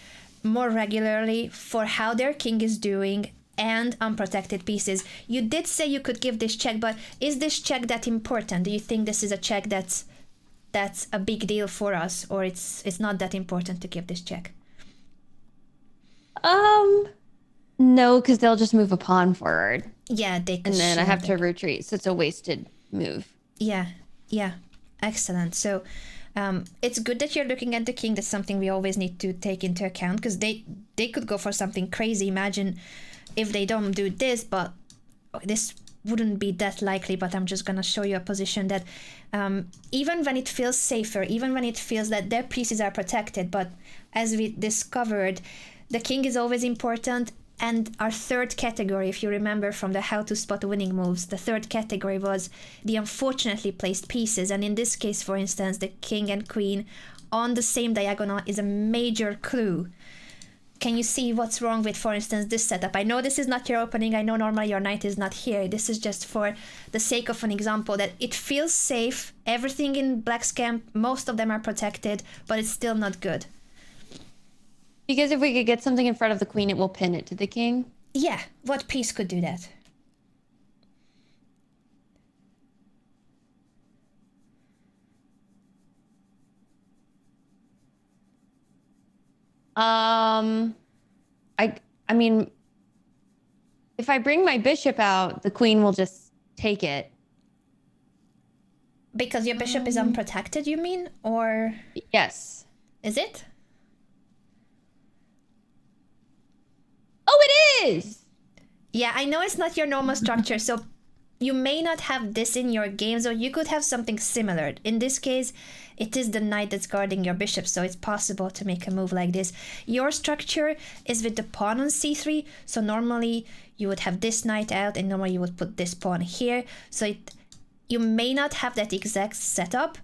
more regularly for how their king is doing and unprotected pieces. You did say you could give this check, but is this check that important? Do you think this is a check that's a big deal for us, or it's not that important to give this check? No, because they'll just move a pawn forward. Yeah, they could. And then I have to retreat, so it's a wasted move. Yeah, excellent. So it's good that you're looking at the king. That's something we always need to take into account, because they could go for something crazy. Imagine if they don't do this, but this wouldn't be that likely, but I'm just gonna show you a position that even when it feels safer, even when it feels that their pieces are protected, but as we discovered, the king is always important. And our third category, if you remember from the how to spot winning moves, the third category was the unfortunately placed pieces. And in this case, for instance, the king and queen on the same diagonal is a major clue. Can you see what's wrong with, for instance, this setup? I know this is not your opening. I know normally your knight is not here. This is just for the sake of an example that it feels safe. Everything in Black's camp, most of them are protected, but it's still not good. Because if we could get something in front of the queen, it will pin it to the king. Yeah, what piece could do that? I mean, if I bring my bishop out, the queen will just take it. Because your bishop is unprotected, you mean? Or yes. Is it? Oh, it is! Yeah, I know it's not your normal structure, so you may not have this in your games, or you could have something similar. In this case, it is the knight that's guarding your bishop, so it's possible to make a move like this. Your structure is with the pawn on c3, so normally you would have this knight out, and normally you would put this pawn here. So you may not have that exact setup,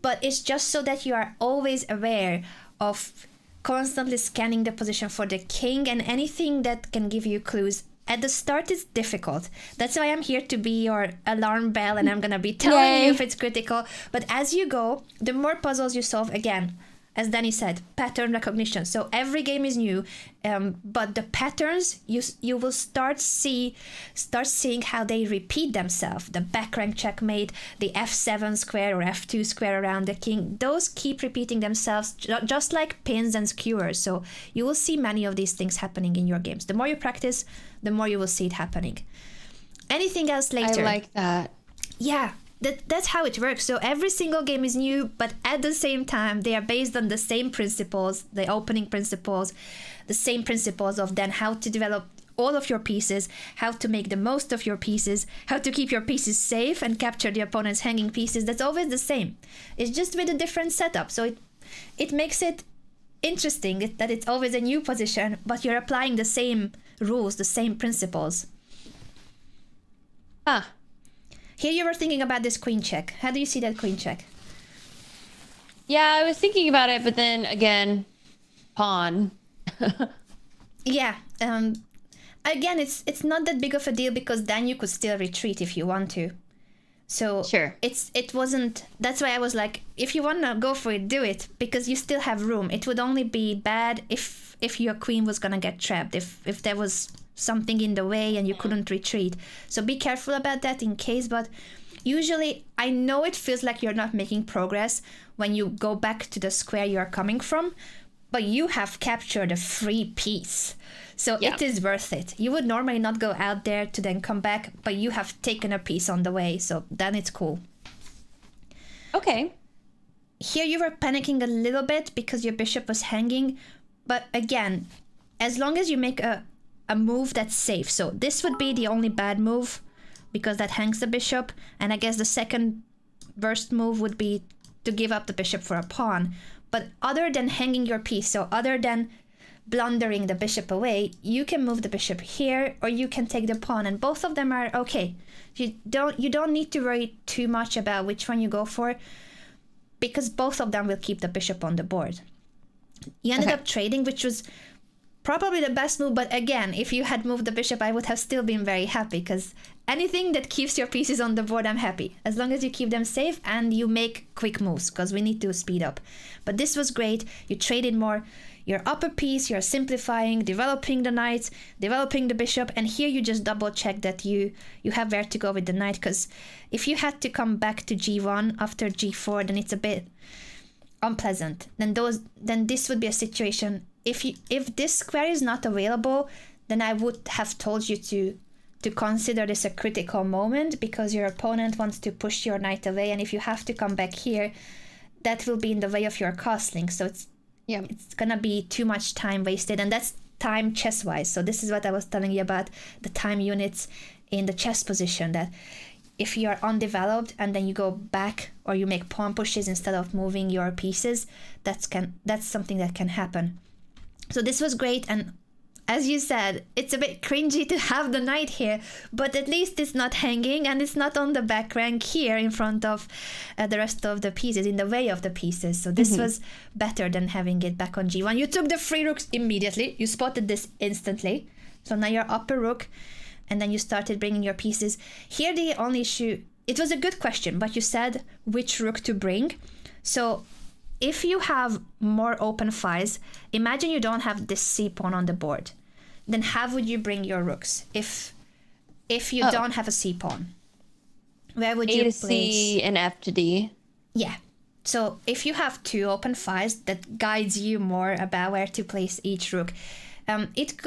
but it's just so that you are always aware of constantly scanning the position for the king and anything that can give you clues At the start, it's difficult. That's why I'm here to be your alarm bell, and I'm going to be telling Yay. you if it's critical. But as you go, the more puzzles you solve, again, as Danny said, pattern recognition. So every game is new, but the patterns you will start seeing how they repeat themselves. The back rank checkmate, the F7 square or F2 square around the king, those keep repeating themselves just like pins and skewers. So you will see many of these things happening in your games. The more you practice, the more you will see it happening. Anything else later? I like that. Yeah. That's how it works. So every single game is new, but at the same time, they are based on the same principles, the opening principles, the same principles of then how to develop all of your pieces, how to make the most of your pieces, how to keep your pieces safe and capture the opponent's hanging pieces. That's always the same. It's just with a different setup. So it makes it interesting that it's always a new position, but you're applying the same rules, the same principles. Here you were thinking about this queen check. How do you see that queen check? Yeah, I was thinking about it, but then again, pawn. Yeah. Again, it's not that big of a deal because then you could still retreat if you want to. So Sure. It wasn't. That's why I was like, if you want to go for it, do it, because you still have room. It would only be bad if your queen was gonna get trapped. If there was something in the way and you couldn't retreat. So be careful about that in case, but usually I know it feels like you're not making progress when you go back to the square you're coming from, but you have captured a free piece. So Yeah. It is worth it. You would normally not go out there to then come back, but you have taken a piece on the way, so then it's cool. Okay. Here you were panicking a little bit because your bishop was hanging, but again, as long as you make a move that's safe. So this would be the only bad move because that hangs the bishop, and I guess the second worst move would be to give up the bishop for a pawn. But other than hanging your piece, so other than blundering the bishop away, you can move the bishop here or you can take the pawn, and both of them are okay. You don't need to worry too much about which one you go for because both of them will keep the bishop on the board. You ended up trading, which was probably the best move, but again, if you had moved the bishop, I would have still been very happy because anything that keeps your pieces on the board, I'm happy. As long as you keep them safe and you make quick moves because we need to speed up. But this was great. You traded more. You're up a piece, you're simplifying, developing the knights, developing the bishop, and here you just double check that you have where to go with the knight, because if you had to come back to g1 after g4, then it's a bit unpleasant. Then this would be a situation. If this square is not available, then I would have told you to consider this a critical moment because your opponent wants to push your knight away, and if you have to come back here, that will be in the way of your castling. So it's gonna be too much time wasted, and that's time chess-wise. So this is what I was telling you about the time units in the chess position, that if you are undeveloped and then you go back or you make pawn pushes instead of moving your pieces, that's something that can happen. So this was great, and as you said, it's a bit cringy to have the knight here, but at least it's not hanging and it's not on the back rank here in front of the rest of the pieces, in the way of the pieces. So this was better than having it back on g1. You took the free rooks immediately. You spotted this instantly. So now you're up a rook, and then you started bringing your pieces. Here the only issue, it was a good question, but you said which rook to bring. So if you have more open files, imagine you don't have this c-pawn on the board. Then how would you bring your rooks if you don't have a c-pawn? Where would you place? A to C and F to D. Yeah. So if you have two open files, that guides you more about where to place each rook. It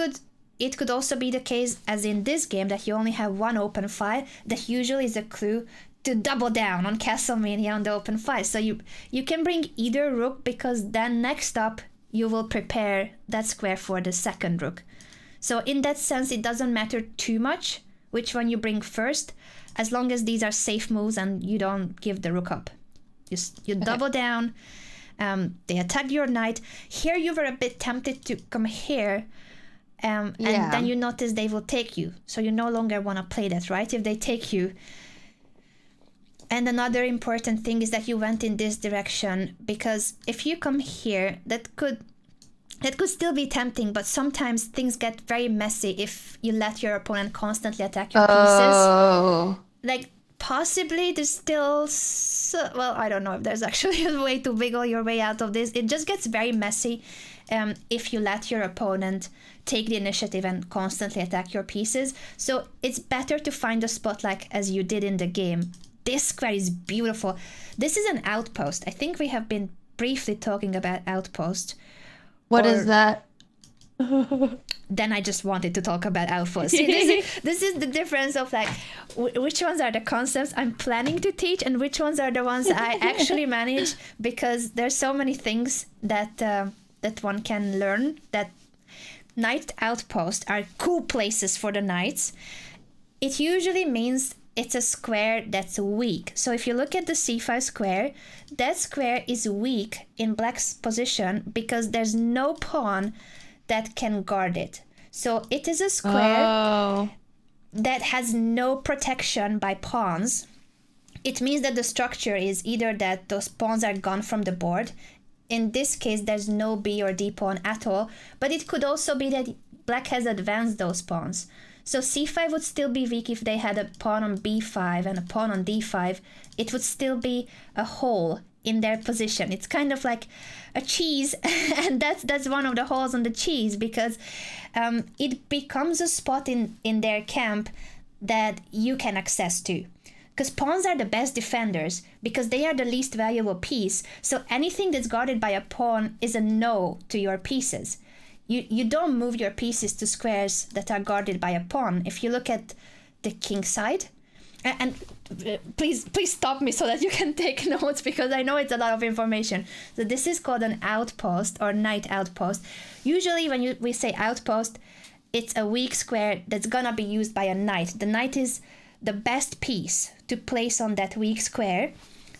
could also be the case, as in this game, that you only have one open file. That usually is a clue to double down on Castlemania on the open file. So you can bring either rook, because then next up you will prepare that square for the second rook. So in that sense, it doesn't matter too much which one you bring first, as long as these are safe moves and you don't give the rook up. You double down. They attack your knight. Here you were a bit tempted to come here, and then you notice they will take you. So you no longer want to play that, right? If they take you. And another important thing is that you went in this direction, because if you come here, that could That could still be tempting, but sometimes things get very messy if you let your opponent constantly attack your pieces. Like, possibly there's still... well, I don't know if there's actually a way to wiggle your way out of this. It just gets very messy if you let your opponent take the initiative and constantly attack your pieces. So it's better to find a spot like as you did in the game. This square is beautiful. This is an outpost. I think we have been briefly talking about outpost. What is that? Then I just wanted to talk about Outposts. See, this is the difference of like which ones are the concepts I'm planning to teach and which ones are the ones I actually manage, because there's so many things that that one can learn. That knight outposts are cool places for the knights. It usually means it's a square that's weak. So if you look at the c5 square, that square is weak in black's position because there's no pawn that can guard it. So it is a square that has no protection by pawns. It means that the structure is either that those pawns are gone from the board. In this case, there's no B or D pawn at all, but it could also be that black has advanced those pawns. So c5 would still be weak if they had a pawn on b5 and a pawn on d5. It would still be a hole in their position. It's kind of like a cheese, and that's one of the holes on the cheese, because it becomes a spot in their camp that you can access to. Because pawns are the best defenders, because they are the least valuable piece. So anything that's guarded by a pawn is a no to your pieces. You don't move your pieces to squares that are guarded by a pawn. If you look at the king side, and please stop me so that you can take notes, because I know it's a lot of information. So this is called an outpost or knight outpost. Usually when we say outpost, it's a weak square that's gonna be used by a knight. The knight is the best piece to place on that weak square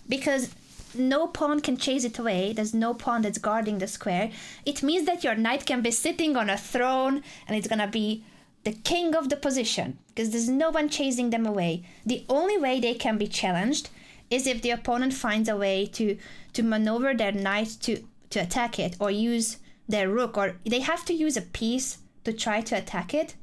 because no pawn can chase it away. There's no pawn that's guarding the square. It means that your knight can be sitting on a throne and it's gonna be the king of the position because there's no one chasing them away. The only way they can be challenged is if the opponent finds a way to maneuver their knight to attack it, or use their rook, or they have to use a piece to try to attack it,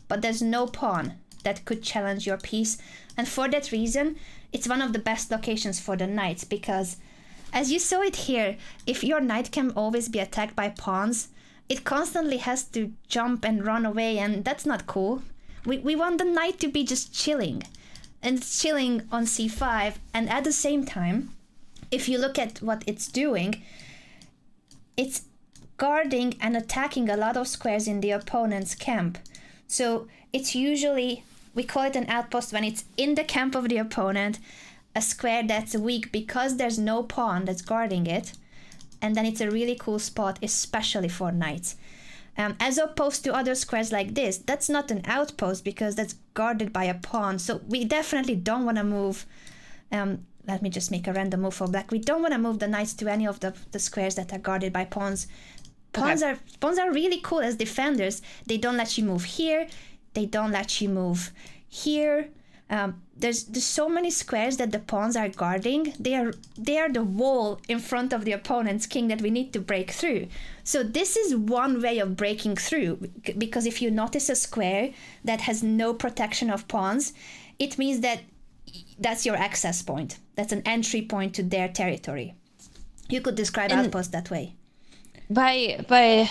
but there's no pawn that could challenge your piece. And for that reason, it's one of the best locations for the knights, because as you saw it here, if your knight can always be attacked by pawns, it constantly has to jump and run away, and that's not cool. We want the knight to be just chilling, and it's chilling on c5, and at the same time, if you look at what it's doing, it's guarding and attacking a lot of squares in the opponent's camp. So it's usually, we call it an outpost when it's in the camp of the opponent, a square that's weak because there's no pawn that's guarding it. And then it's a really cool spot, especially for knights. As opposed to other squares like this, that's not an outpost because that's guarded by a pawn. So we definitely don't want to move, let me just make a random move for black. We don't want to move the knights to any of the squares that are guarded by pawns. Pawns are really cool as defenders. They don't let you move here. They don't let you move here. There's so many squares that the pawns are guarding. They are the wall in front of the opponent's king that we need to break through. So this is one way of breaking through, because if you notice a square that has no protection of pawns, it means that that's your access point. That's an entry point to their territory. You could describe outpost that way. By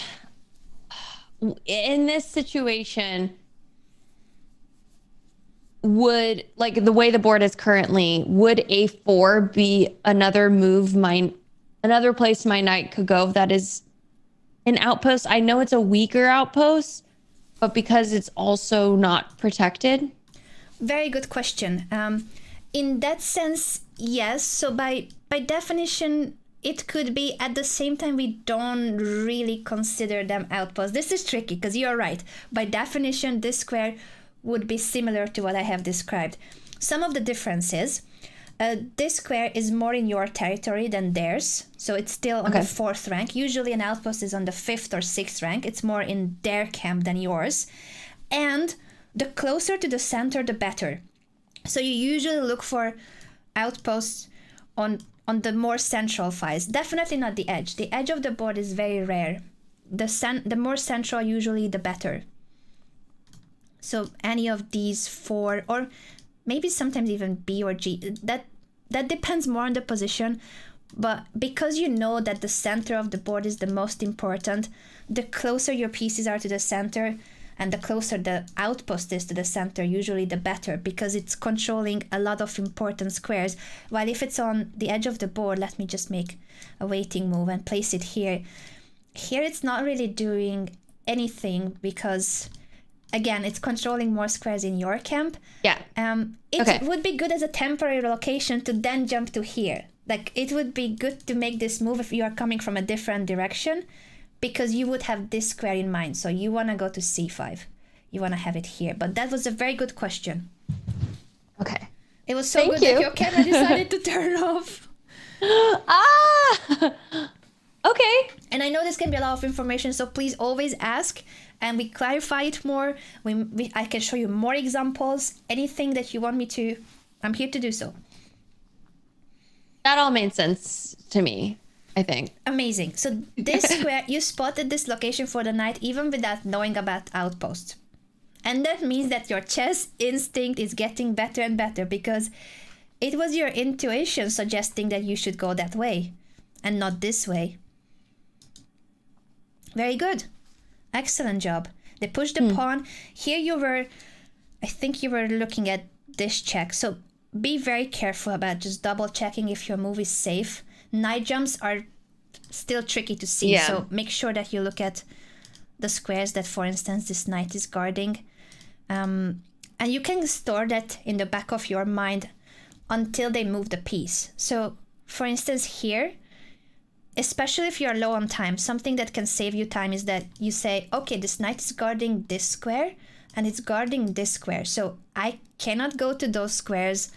in this situation, would, like the way the board is currently, would a4 be another move, another place my knight could go that is an outpost? I know it's a weaker outpost, but because it's also not protected. Very good question. In that sense, yes. So by definition, it could be. At the same time, we don't really consider them outposts. This is tricky because you're right. By definition, this square would be similar to what I have described. Some of the differences, this square is more in your territory than theirs. So it's still on the 4th rank. Usually an outpost is on the 5th or 6th rank. It's more in their camp than yours. And the closer to the center, the better. So you usually look for outposts on the more central files. Definitely not the edge. The edge of the board is very rare. the more central usually the better. So any of these 4, or maybe sometimes even B or G, that depends more on the position. But because you know that the center of the board is the most important, the closer your pieces are to the center and the closer the outpost is to the center, usually the better, because it's controlling a lot of important squares. While if it's on the edge of the board, let me just make a waiting move and place it here. Here it's not really doing anything because, again, it's controlling more squares in your camp. Yeah. It would be good as a temporary location to then jump to here. Like, it would be good to make this move if you are coming from a different direction, because you would have this square in mind. So you want to go to C5. You want to have it here. But that was a very good question. Okay. It was so good that your camera decided to turn off. Okay. And I know this can be a lot of information, so please always ask, and we clarify it more. I can show you more examples. Anything that you want me to, I'm here to do so. That all made sense to me, I think. Amazing. So this square, you spotted this location for the knight even without knowing about outposts. And that means that your chess instinct is getting better and better, because it was your intuition suggesting that you should go that way and not this way. Very good. Excellent job. They pushed the pawn. Here I think you were looking at this check. So be very careful about just double checking if your move is safe. Knight jumps are still tricky to see. Yeah. So make sure that you look at the squares that, for instance, this knight is guarding. And you can store that in the back of your mind until they move the piece. So, for instance, here, especially if you're low on time, something that can save you time is that you say, okay, this knight is guarding this square and it's guarding this square. So I cannot go to those squares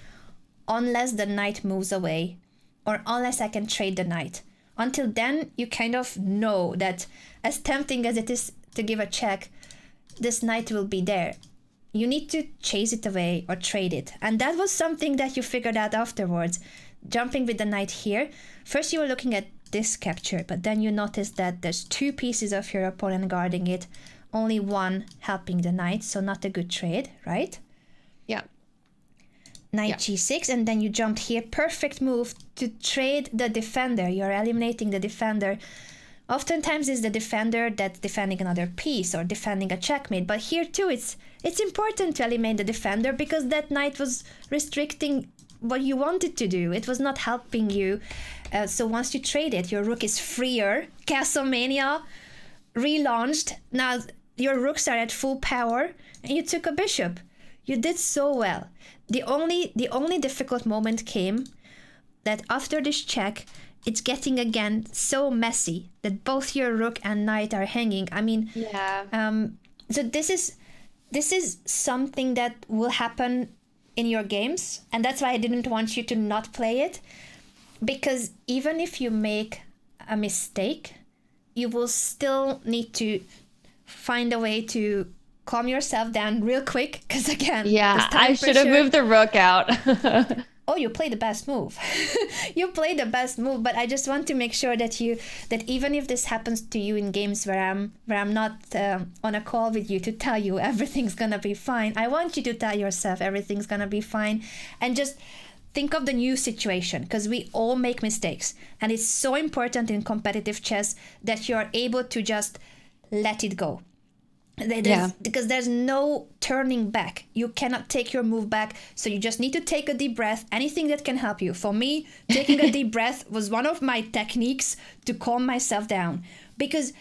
unless the knight moves away or unless I can trade the knight. Until then, you kind of know that, as tempting as it is to give a check, this knight will be there. You need to chase it away or trade it. And that was something that you figured out afterwards. Jumping with the knight here. First you were looking at this capture, but then you noticed that there's 2 pieces of your opponent guarding it, only one helping the knight, so not a good trade, right? Yeah. Knight g6, and then you jumped here. Perfect move to trade the defender. You're eliminating the defender. Oftentimes it's the defender that's defending another piece or defending a checkmate, but here too it's important to eliminate the defender because that knight was restricting what you wanted to do. It was not helping you. So once you trade it, your rook is freer. Castlemania relaunched. Now your rooks are at full power, and you took a bishop. You did so well. The only difficult moment came that after this check, it's getting again so messy that both your rook and knight are hanging. I mean, so this is something that will happen in your games, and that's why I didn't want you to not play it, because even if you make a mistake, you will still need to find a way to calm yourself down real quick, because again, I should have moved the rook out. Oh, you played the best move. You played the best move, but I just want to make sure that even if this happens to you in games where I'm not on a call with you to tell you everything's gonna be fine, I want you to tell yourself everything's gonna be fine, and just think of the new situation, because we all make mistakes, and it's so important in competitive chess that you're able to just let it go. Because there's no turning back. You cannot take your move back, so you just need to take a deep breath. Anything that can help you. For me, taking a deep breath was one of my techniques to calm myself down, because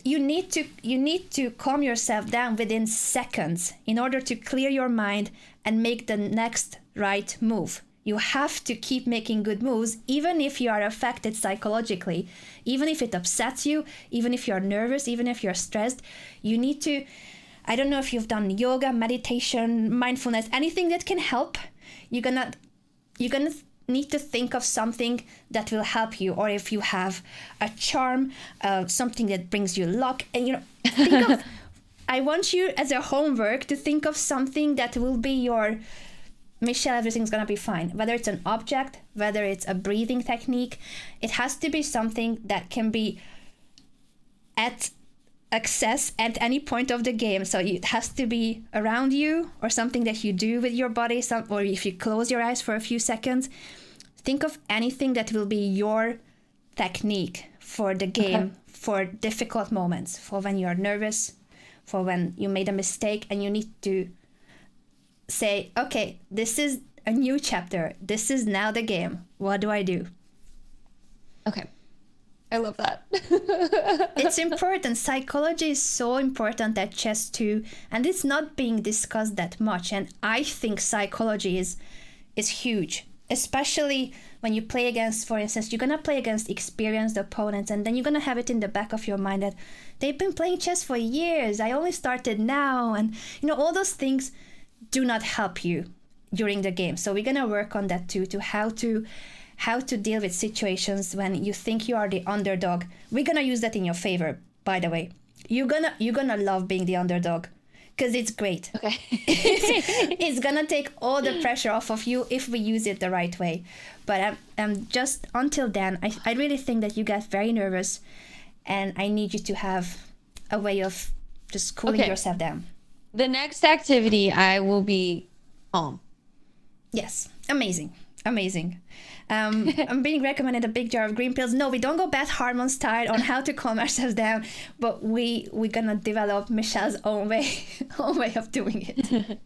you need to calm yourself down within seconds in order to clear your mind and make the next right move. You have to keep making good moves, even if you are affected psychologically, even if it upsets you, even if you're nervous, even if you're stressed. You need to, I don't know if you've done yoga, meditation, mindfulness, anything that can help. You're gonna need to think of something that will help you, or if you have a charm, something that brings you luck, and think of. I want you as a homework to think of something that will be your Michelle, everything's gonna be fine. Whether it's an object, whether it's a breathing technique, it has to be something that can be at access at any point of the game. So it has to be around you or something that you do with your body, or if you close your eyes for a few seconds. Think of anything that will be your technique for the game, for difficult moments, for when you're nervous, for when you made a mistake and you need to say, okay, this is a new chapter. This is now the game. What do I do? Okay. I love that. It's important. Psychology is so important at chess too, and it's not being discussed that much. And I think psychology is huge, especially when you play against, for instance, you're gonna play against experienced opponents, and then you're gonna have it in the back of your mind that they've been playing chess for years. I only started now, and all those things do not help you during the game. So we're gonna work on that too, to how to deal with situations when you think you are the underdog. We're gonna use that in your favor, by the way. You're gonna love being the underdog, because it's great. Okay. it's gonna take all the pressure off of you if we use it the right way. But just until then, I really think that you get very nervous, and I need you to have a way of just cooling yourself down. The next activity, I will be calm. Yes, amazing. I'm being recommended a big jar of green pills. No, we don't go Beth Harmon style on how to calm ourselves down, but we're gonna develop Michelle's own way of doing it.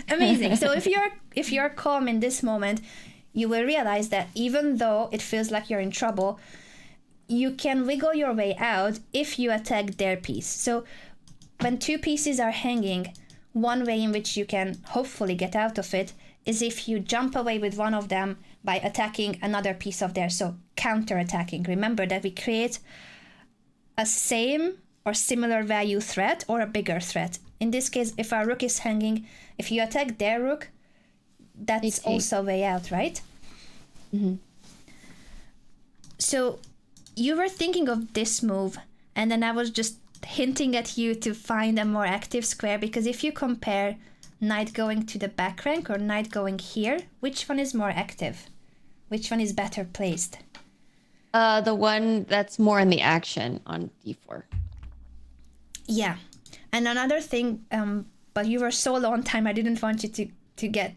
Amazing. So if you're calm in this moment, you will realize that even though it feels like you're in trouble, you can wiggle your way out if you attack their piece. So when two pieces are hanging, one way in which you can hopefully get out of it is if you jump away with one of them by attacking another piece of theirs, so counter-attacking. Remember that we create a same or similar value threat or a bigger threat. In this case, if our rook is hanging, if you attack their rook, that's also a way out, right? Mm-hmm. So you were thinking of this move, and then I was just hinting at you to find a more active square, because if you compare knight going to the back rank or knight going here, which one is more active? Which one is better placed? The one that's more in the action on d4. Yeah. And another thing, but you were so low on time, I didn't want you to get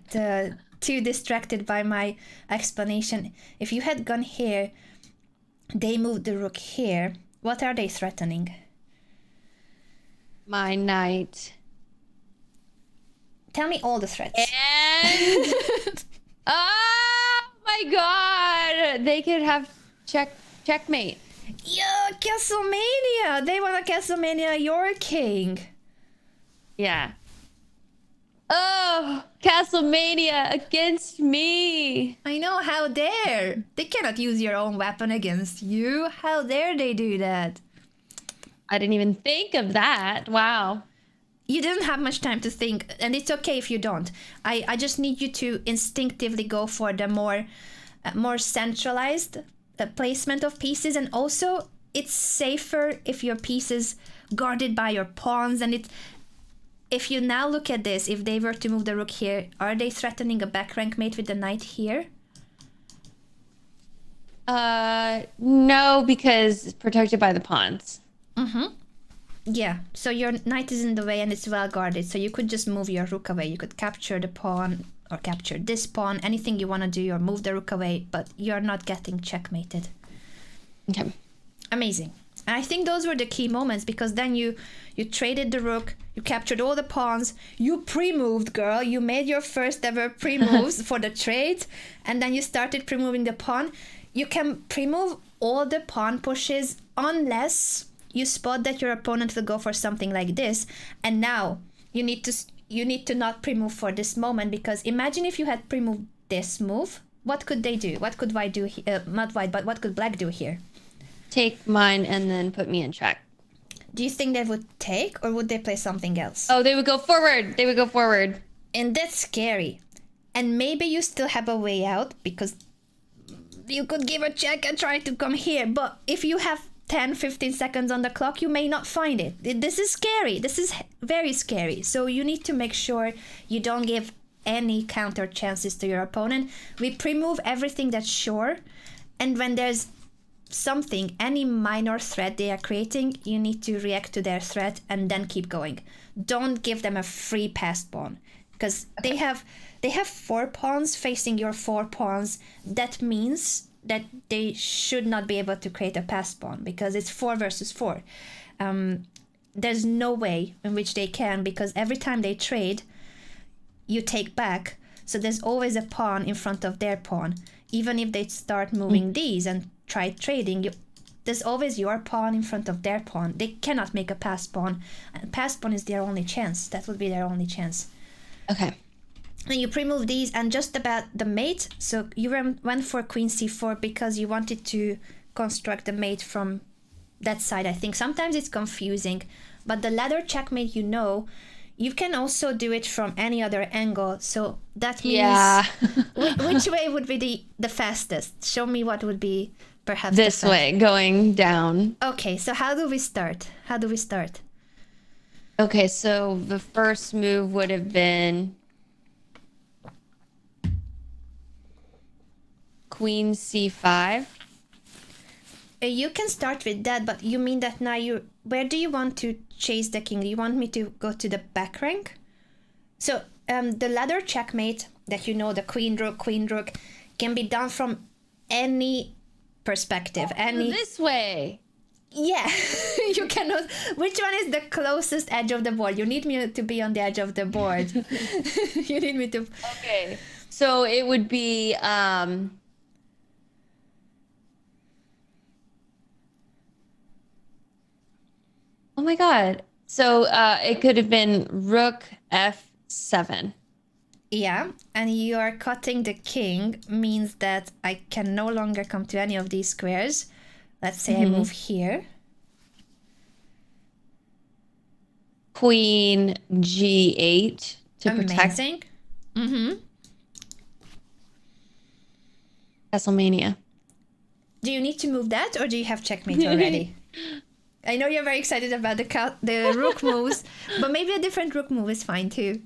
too distracted by my explanation. If you had gone here, they moved the rook here. What are they threatening? My knight. Tell me all the threats. And oh my god, they could have checkmate. Yeah, Castlemania. They want a Castlemania your king. Yeah. Oh, Castlemania against me. I know, how dare. They cannot use your own weapon against you. How dare they do that? I didn't even think of that. Wow. You didn't have much time to think, and it's okay if you don't. I just need you to instinctively go for the more centralized placement of pieces, and also it's safer if your piece is guarded by your pawns. And if you now look at this, if they were to move the rook here, are they threatening a back rank mate with the knight here? No, because it's protected by the pawns. Mm-hmm. Yeah, so your knight is in the way and it's well guarded, so you could just move your rook away. You could capture the pawn or capture this pawn, anything you want to do, or move the rook away, but you're not getting checkmated. Okay. Amazing. And I think those were the key moments, because then you traded the rook, you captured all the pawns, you pre-moved, girl. You made your first ever pre-moves for the trade, and then you started pre-moving the pawn. You can pre-move all the pawn pushes unless you spot that your opponent will go for something like this, and now you need to not pre-move for this moment, because imagine if you had pre-moved this move, what could they do? What could white do? Not white, but what could black do here? Take mine and then put me in check. Do you think they would take, or would they play something else? Oh, they would go forward. They would go forward. And that's scary. And maybe you still have a way out, because you could give a check and try to come here, but if you have 10-15 seconds on the clock, you may not find it. This is scary. This is very scary. So you need to make sure you don't give any counter chances to your opponent. We pre-move everything that's sure, and when there's something, any minor threat they are creating, you need to react to their threat and then keep going. Don't give them a free passed pawn, because they have 4 pawns facing your 4 pawns. That means that they should not be able to create a passed pawn, because it's 4 versus 4. There's no way in which they can, because every time they trade, you take back. So there's always a pawn in front of their pawn. Even if they start moving these and try trading, there's always your pawn in front of their pawn. They cannot make a passed pawn. And passed pawn is their only chance. That would be their only chance. Okay. And you pre-move these, and just about the mate. So you went for queen c4 because you wanted to construct the mate from that side. I think sometimes it's confusing, but the ladder checkmate, you can also do it from any other angle. So that means which way would be the fastest? Show me what would be perhaps this way, going down. Okay, so how do we start? Okay, so the first move would have been queen c5. You can start with that, but you mean that now where do you want to chase the king? Do you want me to go to the back rank? So the ladder checkmate that the queen rook can be done from any perspective. This way. Yeah, you cannot. Which one is the closest edge of the board? You need me to be on the edge of the board. You need me to. Okay, so it would be oh my god. So it could have been rook f7. Yeah, and you are cutting the king, means that I can no longer come to any of these squares. Let's say I move here. Queen g8 to protect. Amazing. Castlemania. Do you need to move that, or do you have checkmate already? I know you're very excited about the rook moves, but maybe a different rook move is fine too.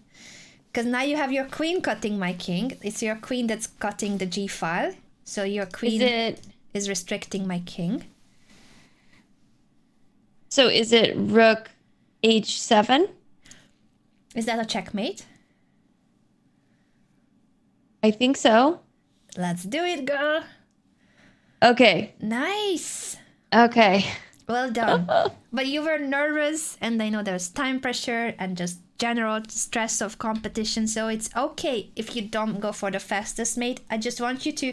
Because now you have your queen cutting my king. It's your queen that's cutting the g file. So your queen is restricting my king. So is it rook h7? Is that a checkmate? I think so. Let's do it, girl. Okay. Nice. Okay. Well done. But you were nervous, and I know there's time pressure and just general stress of competition, so it's okay if you don't go for the fastest mate. I just want you to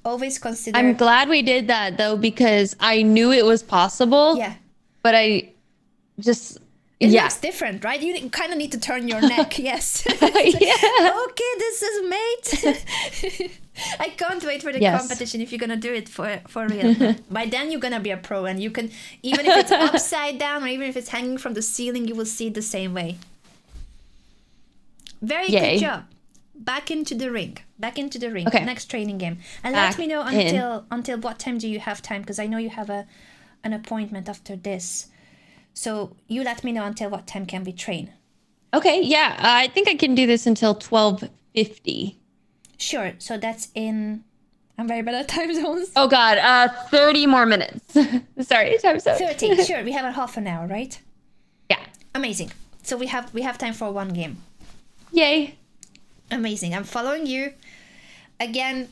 always consider. I'm glad we did that though, because I knew it was possible. Yeah. But I just it looks different, right? You kind of need to turn your neck. Yes. Okay, this is mate. I can't wait for the competition if you're gonna do it for real. By then you're gonna be a pro, and you can, even if it's upside down or even if it's hanging from the ceiling, you will see it the same way. Very good job. Back into the ring. Okay. Next training game. And let me know until what time do you have time, because I know you have an appointment after this. So you let me know until what time can we train. Okay, yeah. I think I can do this until 12:50. Sure. So that's in... I'm very bad at time zones. Oh God, 30 more minutes. Sorry, time zone. 30. Sure. We have a half an hour, right? Yeah. Amazing. So we have time for one game. Yay. Amazing. I'm following you. Again,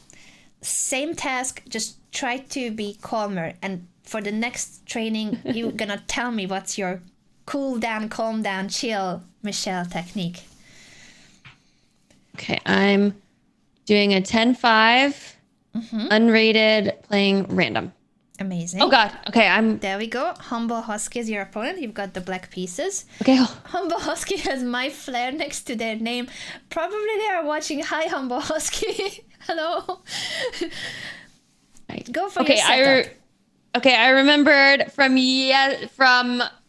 same task, just try to be calmer. And for the next training, you're gonna tell me what's your cool down, calm down, chill Michelle technique. Okay, I'm doing a 10-5, unrated, playing random. Amazing. Oh God. Okay, There we go. Humble Husky is your opponent. You've got the black pieces. Okay. Humble Husky has my flair next to their name. Probably they are watching. Hi, Humble Husky. Hello. Go for your setup. I remembered from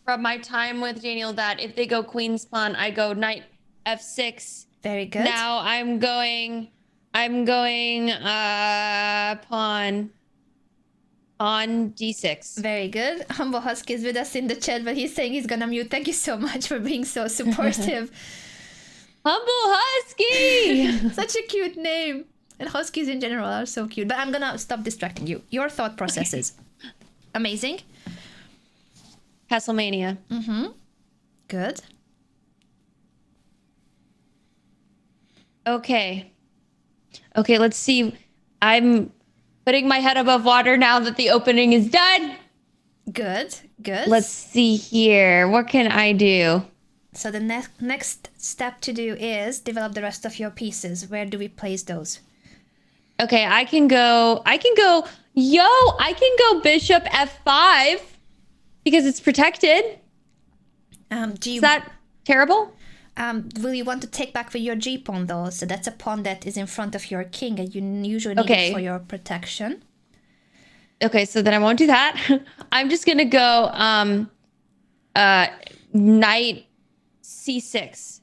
my time with Daniel that if they go queen's pawn, I go knight f6. Very good. Now I'm going pawn on d6. Very good. Humble Husky is with us in the chat, but he's saying he's gonna mute. Thank you so much for being so supportive. Humble Husky! Such a cute name. And huskies in general are so cute. But I'm gonna stop distracting you. Your thought processes. Okay. Amazing. Castlemania. Good. Okay. Okay, let's see. I'm putting my head above water now that the opening is done. Good. Good. Let's see here. What can I do? So the next step to do is develop the rest of your pieces. Where do we place those? Okay, I can go, I can go bishop f5 because it's protected. Is that terrible? Will you want to take back with your G pawn though? So that's a pawn that is in front of your king and you usually need it for your protection. Okay, so then I won't do that. I'm just gonna go knight c6.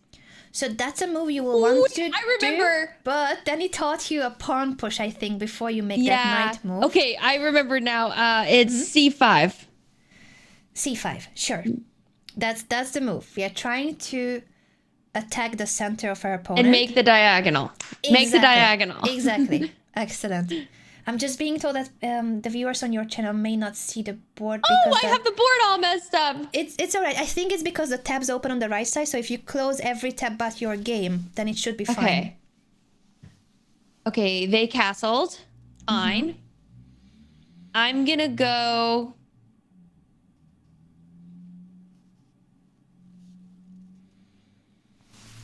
So that's a move you will want to I remember. do, but then he taught you a pawn push, I think, before you make that knight move. Okay, I remember now. It's c5. C5, sure. That's the move. We are trying to attack the center of our opponent. And make the diagonal. Exactly. Make the diagonal. Exactly. Excellent. I'm just being told that the viewers on your channel may not see the board. I have the board all messed up. It's all right. I think it's because the tabs open on the right side. So if you close every tab but your game, then it should be fine. Okay, they castled. Fine. I'm gonna go.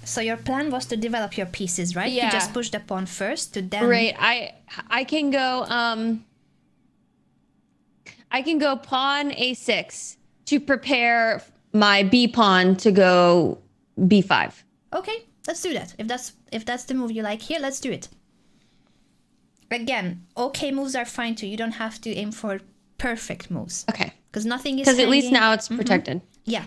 So your plan was to develop your pieces, right? Yeah. You just push the pawn first to then... Right. I can go pawn a6 to prepare my b pawn to go b5. Okay, let's do that. If that's the move you like here, let's do it. Again, okay moves are fine too. You don't have to aim for perfect moves. Okay. Because nothing is Because at least now it's protected. Yeah.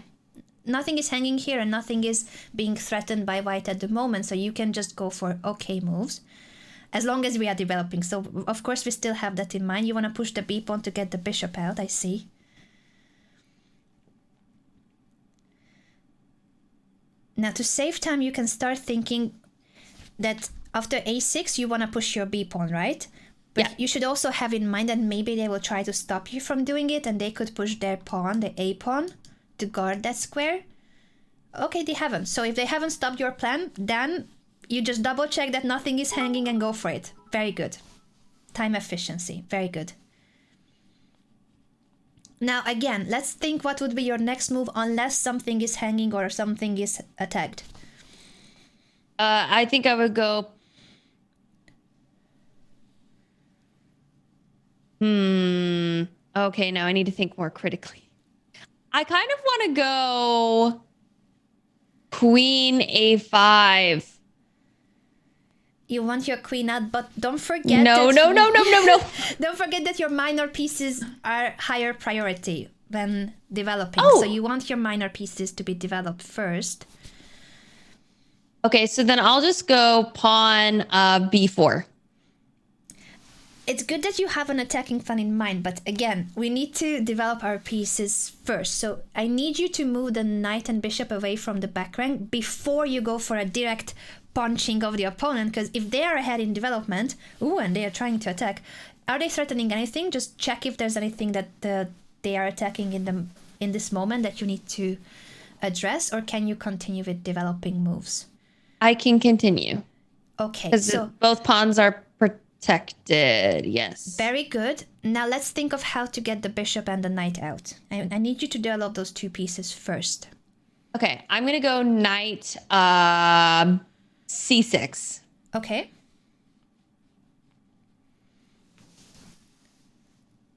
Nothing is hanging here and nothing is being threatened by white at the moment. So you can just go for okay moves as long as we are developing. So of course we still have that in mind. You want to push the b pawn to get the bishop out, I see. Now to save time, you can start thinking that after a6, you want to push your b pawn, right? But you should also have in mind that maybe they will try to stop you from doing it and they could push their pawn, the a pawn, to guard that square. Okay, they haven't. So if they haven't stopped your plan, then you just double check that nothing is hanging and go for it. Very good. Time efficiency. Very good. Now again, let's think what would be your next move unless something is hanging or something is attacked. I think I would go... Okay, now I need to think more critically. I kind of want to go queen a5. You want your queen out, but don't forget No. Don't forget that your minor pieces are higher priority when developing. So you want your minor pieces to be developed first. Okay, so then I'll just go pawn b4. It's good that you have an attacking plan in mind, but again, we need to develop our pieces first. So I need you to move the knight and bishop away from the back rank before you go for a direct punching of the opponent, because if they are ahead in development, and they are trying to attack, are they threatening anything? Just check if there's anything that they are attacking in this moment that you need to address, or can you continue with developing moves? I can continue. Okay, so both pawns are protected, yes. Very good. Now let's think of how to get the bishop and the knight out. I need you to develop those two pieces first. Okay, I'm gonna go knight c6. Okay.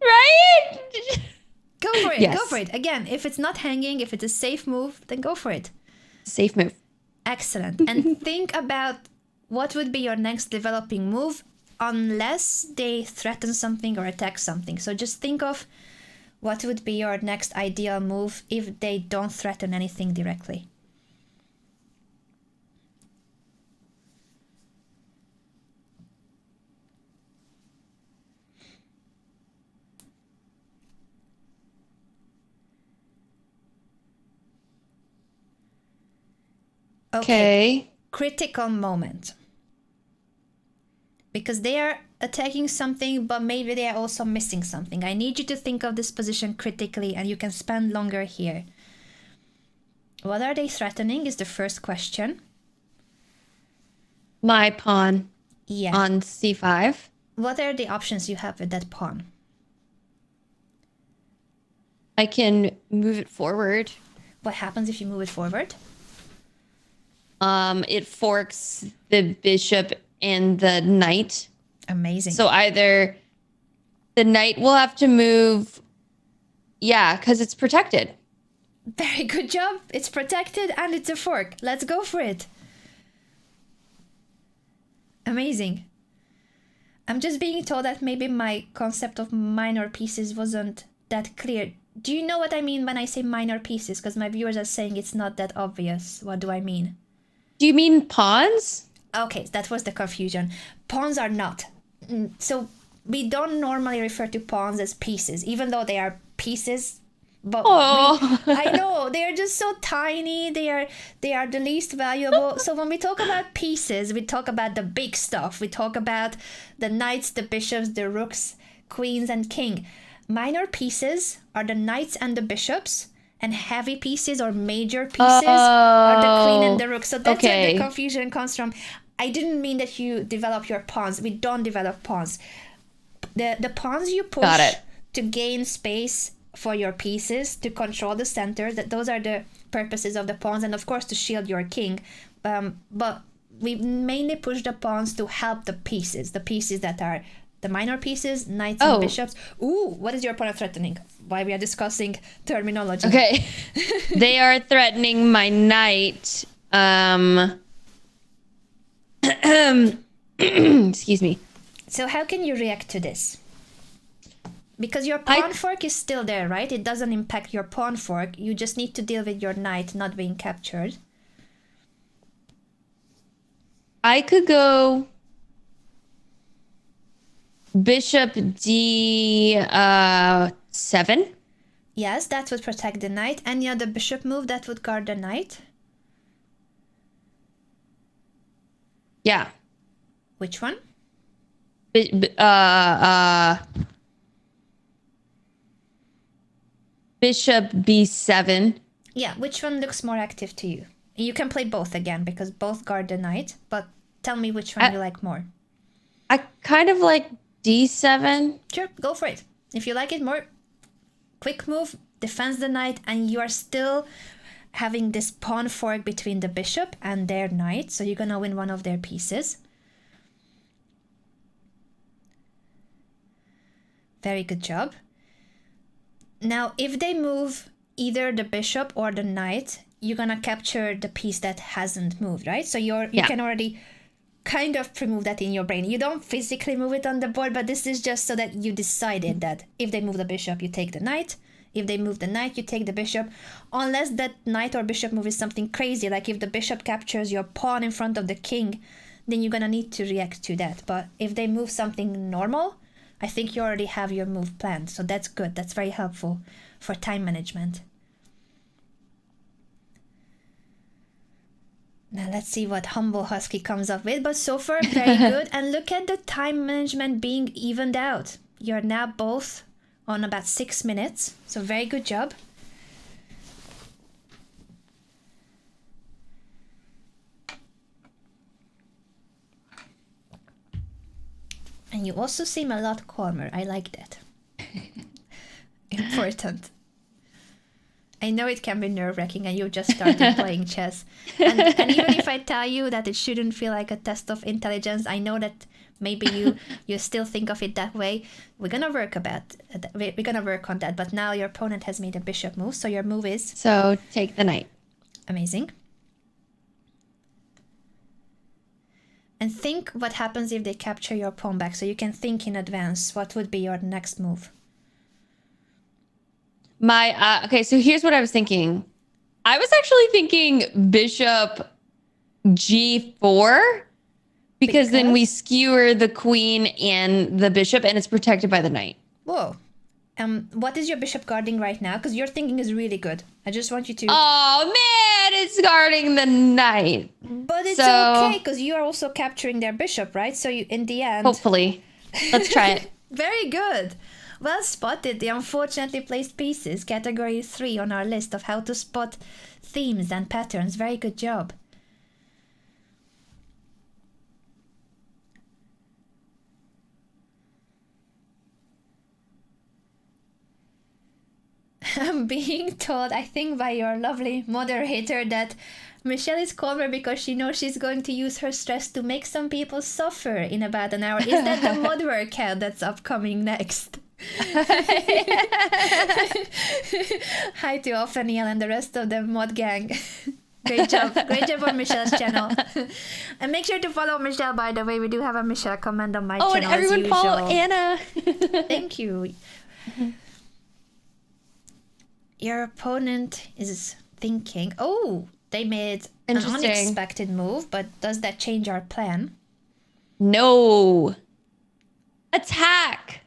Right? Go for it. Yes. Go for it. Again, if it's not hanging, if it's a safe move, then go for it. Safe move. Excellent. And think about what would be your next developing move unless they threaten something or attack something. So just think of what would be your next ideal move if they don't threaten anything directly. Okay. Critical moment. Because they are attacking something, but maybe they are also missing something. I need you to think of this position critically, and you can spend longer here. What are they threatening is the first question. My pawn on c5. What are the options you have with that pawn? I can move it forward. What happens if you move it forward? It forks the bishop and the knight. Amazing. So either the knight will have to move, yeah, because it's protected. Very good job. It's protected and it's a fork. Let's go for it. Amazing. I'm just being told that maybe my concept of minor pieces wasn't that clear. Do you know what I mean when I say minor pieces? Because my viewers are saying it's not that obvious. What do I mean? Do you mean pawns? Okay, that was the confusion. Pawns are not. So we don't normally refer to pawns as pieces, even though they are pieces. But I know they are just so tiny. They are the least valuable. So when we talk about pieces, we talk about the big stuff. We talk about the knights, the bishops, the rooks, queens, and king. Minor pieces are the knights and the bishops, and heavy pieces or major pieces are the queen and the rook. So that's where the confusion comes from. I didn't mean that you develop your pawns. We don't develop pawns. The pawns you push to gain space for your pieces, to control the center, those are the purposes of the pawns, and of course to shield your king. But we mainly push the pawns to help the pieces that are the minor pieces, knights and bishops. Ooh, what is your opponent threatening? Why we are discussing terminology. Okay. They are threatening my knight. Excuse me. So how can you react to this? Because your pawn fork is still there, right? It doesn't impact your pawn fork. You just need to deal with your knight not being captured. I could go bishop d7. Yes, that would protect the knight. Any other bishop move that would guard the knight? Yeah. Which one? Bishop b7. Yeah, which one looks more active to you? You can play both again because both guard the knight, but tell me which one you like more. I kind of like d7. Sure, go for it. If you like it more, quick move, defends the knight, and you are still having this pawn fork between the bishop and their knight, so you're gonna win one of their pieces. Very good job. Now, if they move either the bishop or the knight, you're gonna capture the piece that hasn't moved, right? So you can already kind of remove that in your brain. You don't physically move it on the board, but this is just so that you decided that if they move the bishop, you take the knight. If they move the knight, you take the bishop. Unless that knight or bishop move is something crazy, like if the bishop captures your pawn in front of the king, then you're gonna need to react to that. But if they move something normal, I think you already have your move planned. So that's good. That's very helpful for time management. Now let's see what Humble Husky comes up with. But so far, very good. And look at the time management being evened out. You're now both on about 6 minutes. So very good job. And you also seem a lot calmer. I like that. Important. I know it can be nerve-wracking and you just started playing chess. And even if I tell you that it shouldn't feel like a test of intelligence, I know that maybe you still think of it that way. We're gonna work on that. But now your opponent has made a bishop move, so your move is? So take the knight. Amazing. And think what happens if they capture your pawn back. So you can think in advance what would be your next move. Okay, so here's what I was thinking. I was actually thinking bishop g4 because then we skewer the queen and the bishop and it's protected by the knight. Whoa. What is your bishop guarding right now? Because your thinking is really good. I just want you to... Oh, man, it's guarding the knight. But it's okay because you are also capturing their bishop, right? So you, in the end... Hopefully. Let's try it. Very good. Well spotted. The unfortunately placed pieces, category 3 on our list of how to spot themes and patterns. Very good job. I'm being told, I think by your lovely moderator, that Michelle is calmer because she knows she's going to use her stress to make some people suffer in about an hour. Is that the mod workout that's upcoming next? Hi to Ophaniel and the rest of the mod gang. Great job on Michelle's channel. And make sure to follow Michelle, by the way. We do have a Michelle comment on my channel. And everyone follow Anna. Thank you. Your opponent is thinking, oh, they made an unexpected move, but does that change our plan? No. Attack.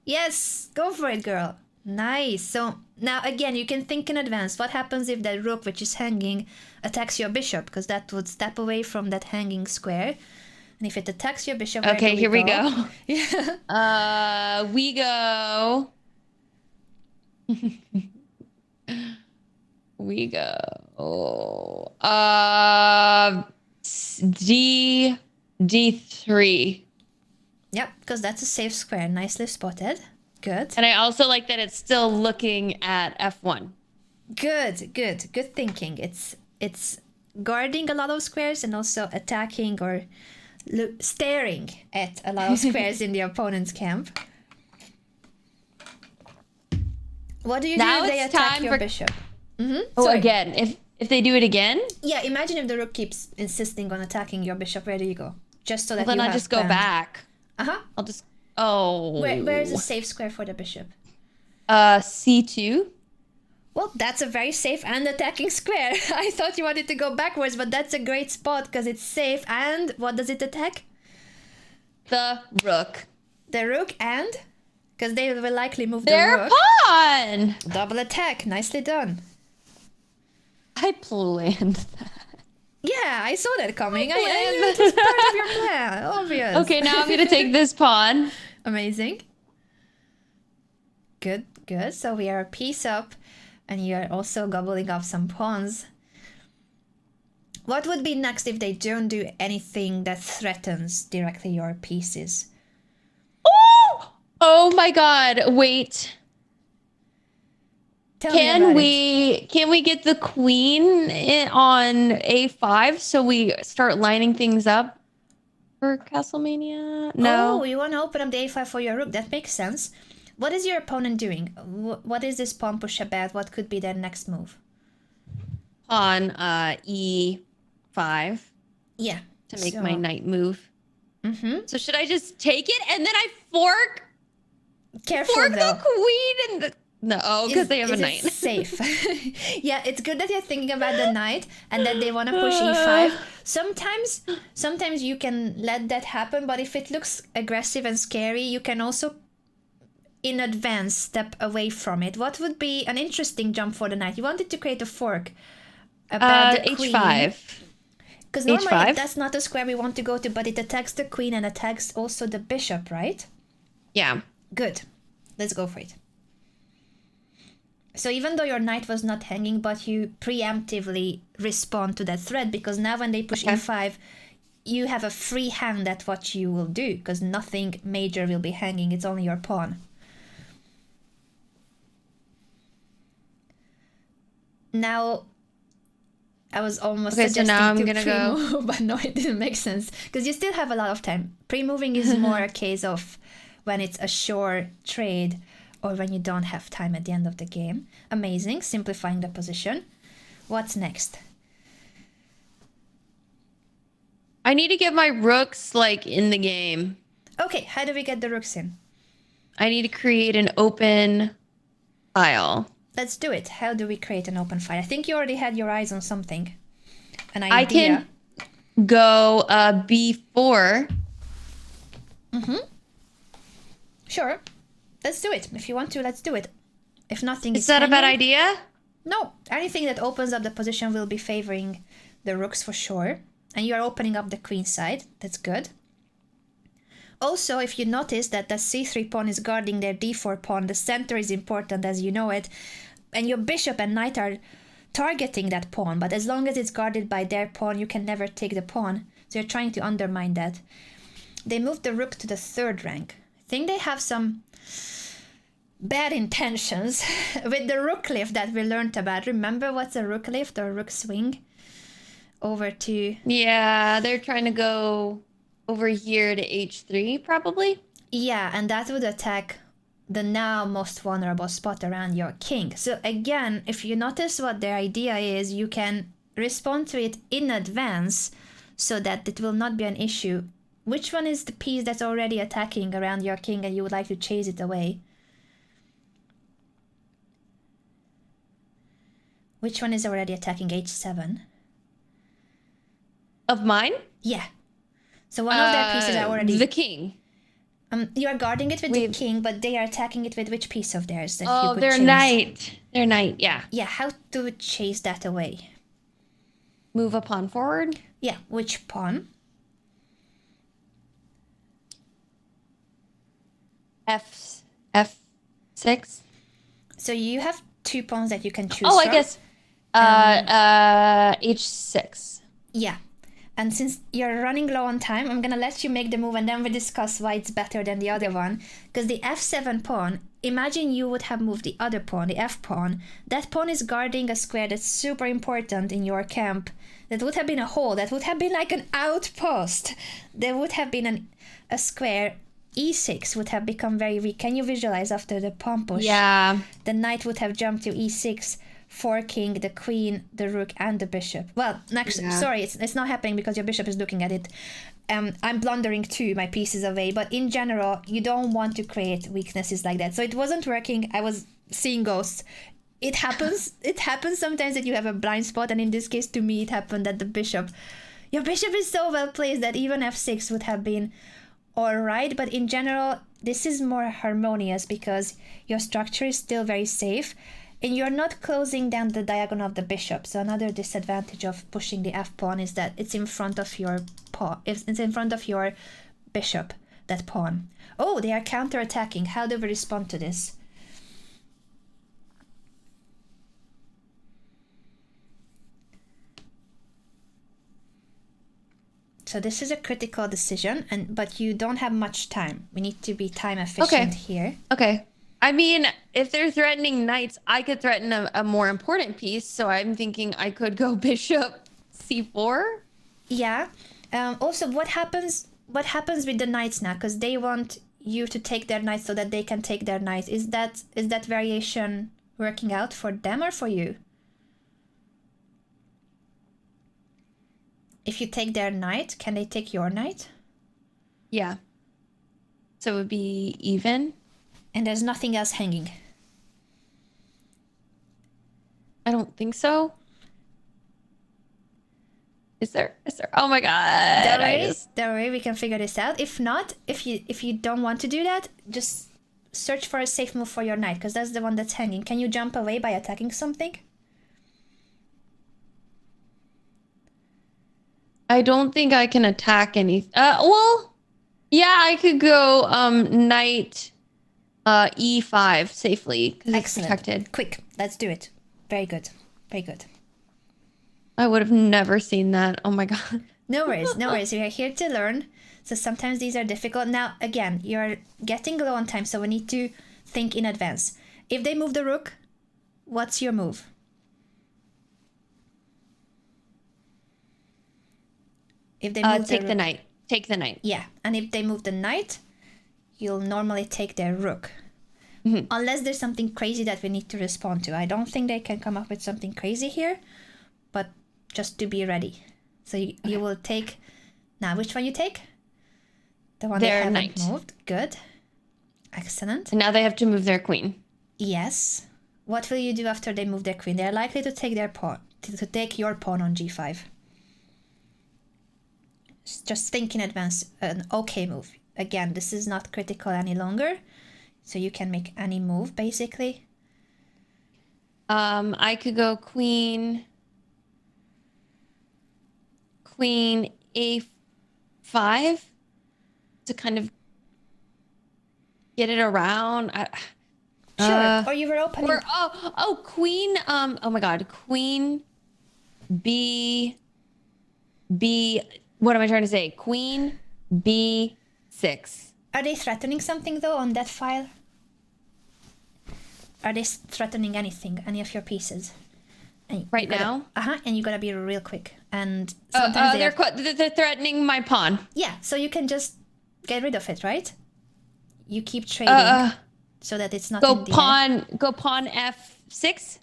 Yes, go for it, girl. Nice. So now again, you can think in advance. What happens if that rook, which is hanging, attacks your bishop? Because that would step away from that hanging square. And if it attacks your bishop, okay, here we go. Yeah. We go. We go. D3. Yep, because that's a safe square. Nicely spotted. Good. And I also like that it's still looking at F1. Good thinking. It's guarding a lot of squares and also attacking or staring at a lot of squares in the opponent's camp. What do you do if they attack your bishop? Again, if they do it again? Yeah, imagine if the rook keeps insisting on attacking your bishop. Where do you go? Just so that then I just go back. I'll just Where is a safe square for the bishop? C2. Well, that's a very safe and attacking square. I thought you wanted to go backwards, but that's a great spot because it's safe. And what does it attack? The rook. The rook and? Because they will likely move the rook. Their pawn! Double attack. Nicely done. I planned that. Yeah, I saw that coming. I knew it was part of your plan. Obvious. Okay, now I'm going to take this pawn. Amazing. Good. So we are a piece up, and you are also gobbling up some pawns. What would be next if they don't do anything that threatens directly your pieces? Oh my god, wait. Can we get the queen on A5 so we start lining things up for Castlemania? No. Oh, you want to open up the A5 for your rook. That makes sense. What is your opponent doing? What is this pawn push about? What could be their next move? On E5. Yeah. To make my knight move. Mm-hmm. So should I just take it and then I fork? Careful, fork though. the queen and the... No, because they have a knight. Safe. Yeah, it's good that you're thinking about the knight and that they want to push e5. Sometimes you can let that happen, but if it looks aggressive and scary, you can also, in advance, step away from it. What would be an interesting jump for the knight? You wanted to create a fork about the queen. H5. Because normally that's not a square we want to go to, but it attacks the queen and attacks also the bishop, right? Yeah. Good. Let's go for it. So even though your knight was not hanging, but you preemptively respond to that threat, because now when they push e5, you have a free hand at what you will do, because nothing major will be hanging, it's only your pawn. Now, I was almost suggesting so now I'm to gonna go, but no, it didn't make sense, because you still have a lot of time. Pre-moving is more a case of when it's a sure trade, or when you don't have time at the end of the game. Amazing, simplifying the position. What's next? I need to get my rooks, like, in the game. Okay, how do we get the rooks in? I need to create an open file. Let's do it. How do we create an open file? I think you already had your eyes on something. An idea. I can go B4. Mm-hmm. Sure. Let's do it. If you want to, let's do it. If nothing is that hanging, a bad idea? No. Anything that opens up the position will be favoring the rooks for sure. And you are opening up the queen side. That's good. Also, if you notice that the c3 pawn is guarding their d4 pawn, the center is important as you know it, and your bishop and knight are targeting that pawn, but as long as it's guarded by their pawn, you can never take the pawn. So you're trying to undermine that. They moved the rook to the 3rd rank. I think they have some bad intentions with the rook lift that we learned about. Remember what's a rook lift or rook swing? Over to... Yeah, they're trying to go over here to h3, probably. Yeah, and that would attack the now most vulnerable spot around your king. So again, if you notice what their idea is, you can respond to it in advance so that it will not be an issue. Which one is the piece that's already attacking around your king and you would like to chase it away? Which one is already attacking h7? Of mine? Yeah. So one of their pieces are already... The king. You are guarding it with the king, but they are attacking it with which piece of theirs that you could their chase? knight. Their knight, yeah. Yeah, how to chase that away? Move a pawn forward. Yeah, which pawn? F6. So you have 2 pawns that you can choose Oh, from. I guess H6. Yeah. And since you're running low on time, I'm going to let you make the move and then we discuss why it's better than the other one. Because the F7 pawn, imagine you would have moved the other pawn, the F pawn. That pawn is guarding a square that's super important in your camp. That would have been a hole. That would have been like an outpost. There would have been a square. E6 would have become very weak. Can you visualize after the pawn push? Yeah. The knight would have jumped to E6, forking the queen, the rook, and the bishop. Well, next, sorry, it's not happening because your bishop is looking at it. I'm blundering too, my pieces away. But in general, you don't want to create weaknesses like that. So it wasn't working. I was seeing ghosts. It happens. It happens sometimes that you have a blind spot. And in this case, to me, it happened that your bishop is so well placed that even F6 would have been all right. But in general, this is more harmonious because your structure is still very safe. And you're not closing down the diagonal of the bishop. So another disadvantage of pushing the F pawn is that it's in front of your pawn. It's in front of your bishop, that pawn. Oh, they are counterattacking. How do we respond to this? So this is a critical decision, but you don't have much time. We need to be time efficient here. Okay. I mean, if they're threatening knights, I could threaten a more important piece. So I'm thinking I could go bishop c4. Yeah. Also, what happens with the knights now? Because they want you to take their knights so that they can take their knights. Is that variation working out for them or for you? If you take their knight, can they take your knight? Yeah. So it would be even. And there's nothing else hanging. I don't think so. Is there? Oh my God. Don't worry, we can figure this out. If not, if you don't want to do that, just search for a safe move for your knight, because that's the one that's hanging. Can you jump away by attacking something? I don't think I can attack any. Well, yeah, I could go knight e5 safely because it's protected. Quick, let's do it. Very good. Very good. I would have never seen that. Oh my God. No worries, no worries. We are here to learn. So sometimes these are difficult. Now, again, you're getting low on time, so we need to think in advance. If they move the rook, what's your move? If they move take the knight. Take the knight. Yeah, and if they move the knight, you'll normally take their rook. Mm-hmm. Unless there's something crazy that we need to respond to. I don't think they can come up with something crazy here, but just to be ready. So you will take... Now, which one you take? The one they haven't knight. Moved. Good. Excellent. And now they have to move their queen. Yes. What will you do after they move their queen? They're likely to take their pawn, to take your pawn on g5. Just think in advance, an okay move. Again, this is not critical any longer, so you can make any move, basically. I could go queen a5 to kind of get it around. Sure. Or you were opening. Or queen. Oh my God, queen B. What am I trying to say? Queen B6. Are they threatening something though on that file? Are they threatening anything? Any of your pieces? Right now? And you gotta be real quick. And sometimes they're threatening my pawn. Yeah, so you can just get rid of it, right? You keep trading so that it's not in the air. Go pawn F6.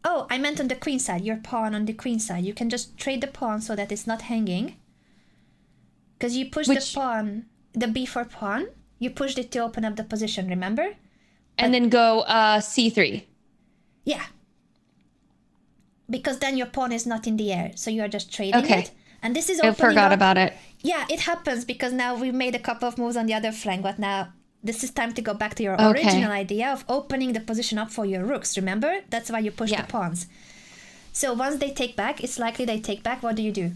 Oh, I meant on the queen side. Your pawn on the queen side. You can just trade the pawn so that it's not hanging. Because you pushed the pawn, the b4 pawn. You pushed it to open up the position, remember? And then go C3. Yeah. Because then your pawn is not in the air. So you are just trading it. And this is opening I forgot about it. Yeah, it happens because now we've made a couple of moves on the other flank. But now this is time to go back to your original idea of opening the position up for your rooks. Remember? That's why you push the pawns. So once they take back, it's likely they take back. What do you do?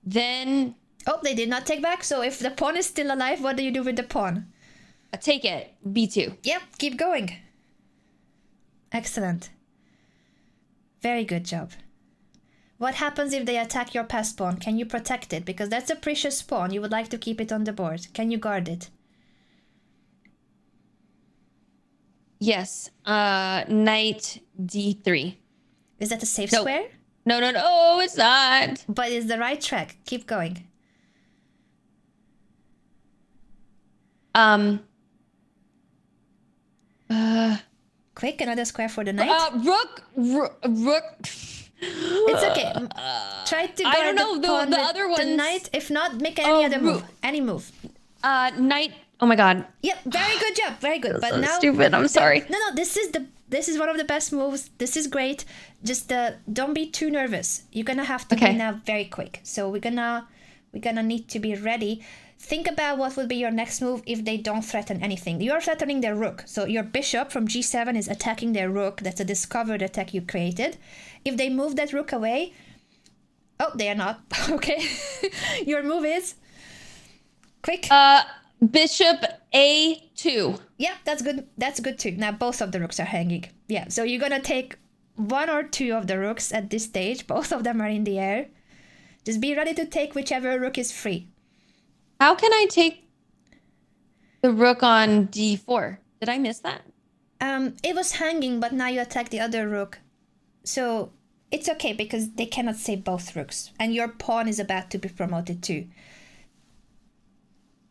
Then... Oh, they did not take back. So if the pawn is still alive, what do you do with the pawn? Take it. B2. Yep, keep going. Excellent. Very good job. What happens if they attack your passed pawn? Can you protect it? Because that's a precious pawn. You would like to keep it on the board. Can you guard it? Yes. Knight D3. Is that a safe square? No, it's not. But it's the right track. Keep going. Quick, another square for the knight. Rook. It's okay. Try to guard I don't know the other ones. The knight. If not, make any other move. Any move. Knight. Oh my God. Yep. Very good job. Very good. But so now stupid. I'm sorry. No. This is one of the best moves. This is great. Just don't be too nervous. You're gonna have to be now very quick. So we're gonna need to be ready. Think about what will be your next move if they don't threaten anything. You are threatening their rook. So your bishop from g7 is attacking their rook. That's a discovered attack you created. If they move that rook away... Oh, they are not. Okay. Your move is... Quick. Bishop A2. Yeah, that's good. That's good too. Now both of the rooks are hanging. Yeah, so you're going to take one or two of the rooks at this stage. Both of them are in the air. Just be ready to take whichever rook is free. How can I take the rook on d4? Did I miss that? It was hanging, but now you attack the other rook. So it's okay because they cannot save both rooks. And your pawn is about to be promoted too.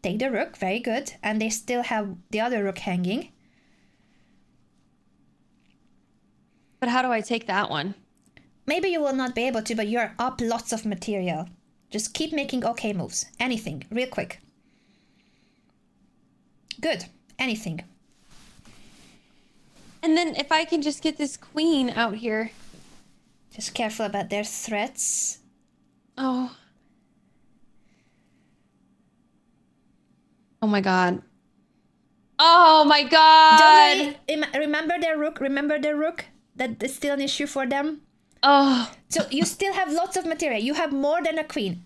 Take the rook, very good. And they still have the other rook hanging. But how do I take that one? Maybe you will not be able to, but you're up lots of material. Just keep making okay moves. Anything, real quick. Good, anything. And then if I can just get this queen out here. Just careful about their threats. Oh. Oh my God. Oh my God. Remember their rook? Remember their rook? That is still an issue for them? Oh. So you still have lots of material. You have more than a queen.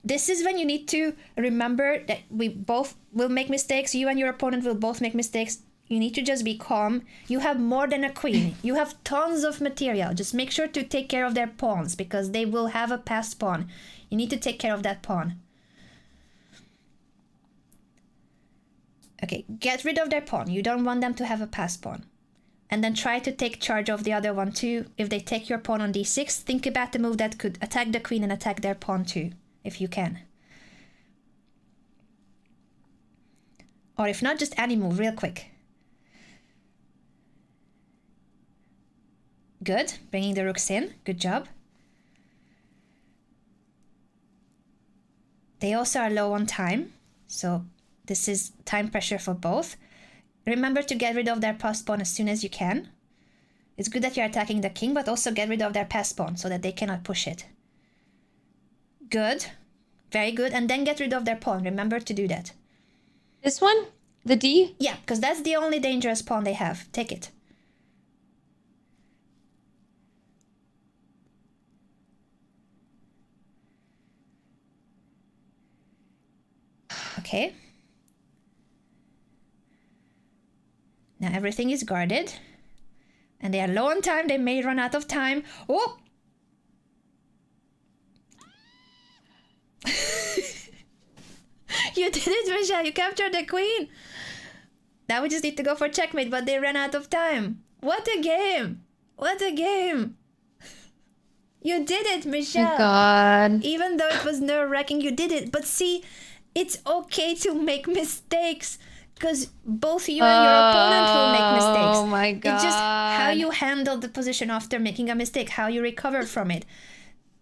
This is when you need to remember that we both will make mistakes. You and your opponent will both make mistakes. You need to just be calm. You have more than a queen. You have tons of material. Just make sure to take care of their pawns because they will have a passed pawn. You need to take care of that pawn. Okay, get rid of their pawn. You don't want them to have a passed pawn. And then try to take charge of the other one too. If they take your pawn on d6, think about the move that could attack the queen and attack their pawn too, if you can. Or if not, just any move real quick. Good, bringing the rooks in. Good job. They also are low on time, so this is time pressure for both. Remember to get rid of their passed pawn as soon as you can. It's good that you're attacking the king, but also get rid of their passed pawn so that they cannot push it. Good. Very good. And then get rid of their pawn. Remember to do that. This one? The D? Yeah, because that's the only dangerous pawn they have. Take it. Okay. Now everything is guarded. And they are low on time. They may run out of time. Oh! You did it, Michelle. You captured the queen. Now we just need to go for checkmate, but they ran out of time. What a game. What a game. You did it, Michelle. Oh God. Even though it was nerve-wracking, you did it. But see, it's okay to make mistakes because both you and your opponent will make mistakes. Oh my God. It's just how you handle the position after making a mistake, how you recover from it.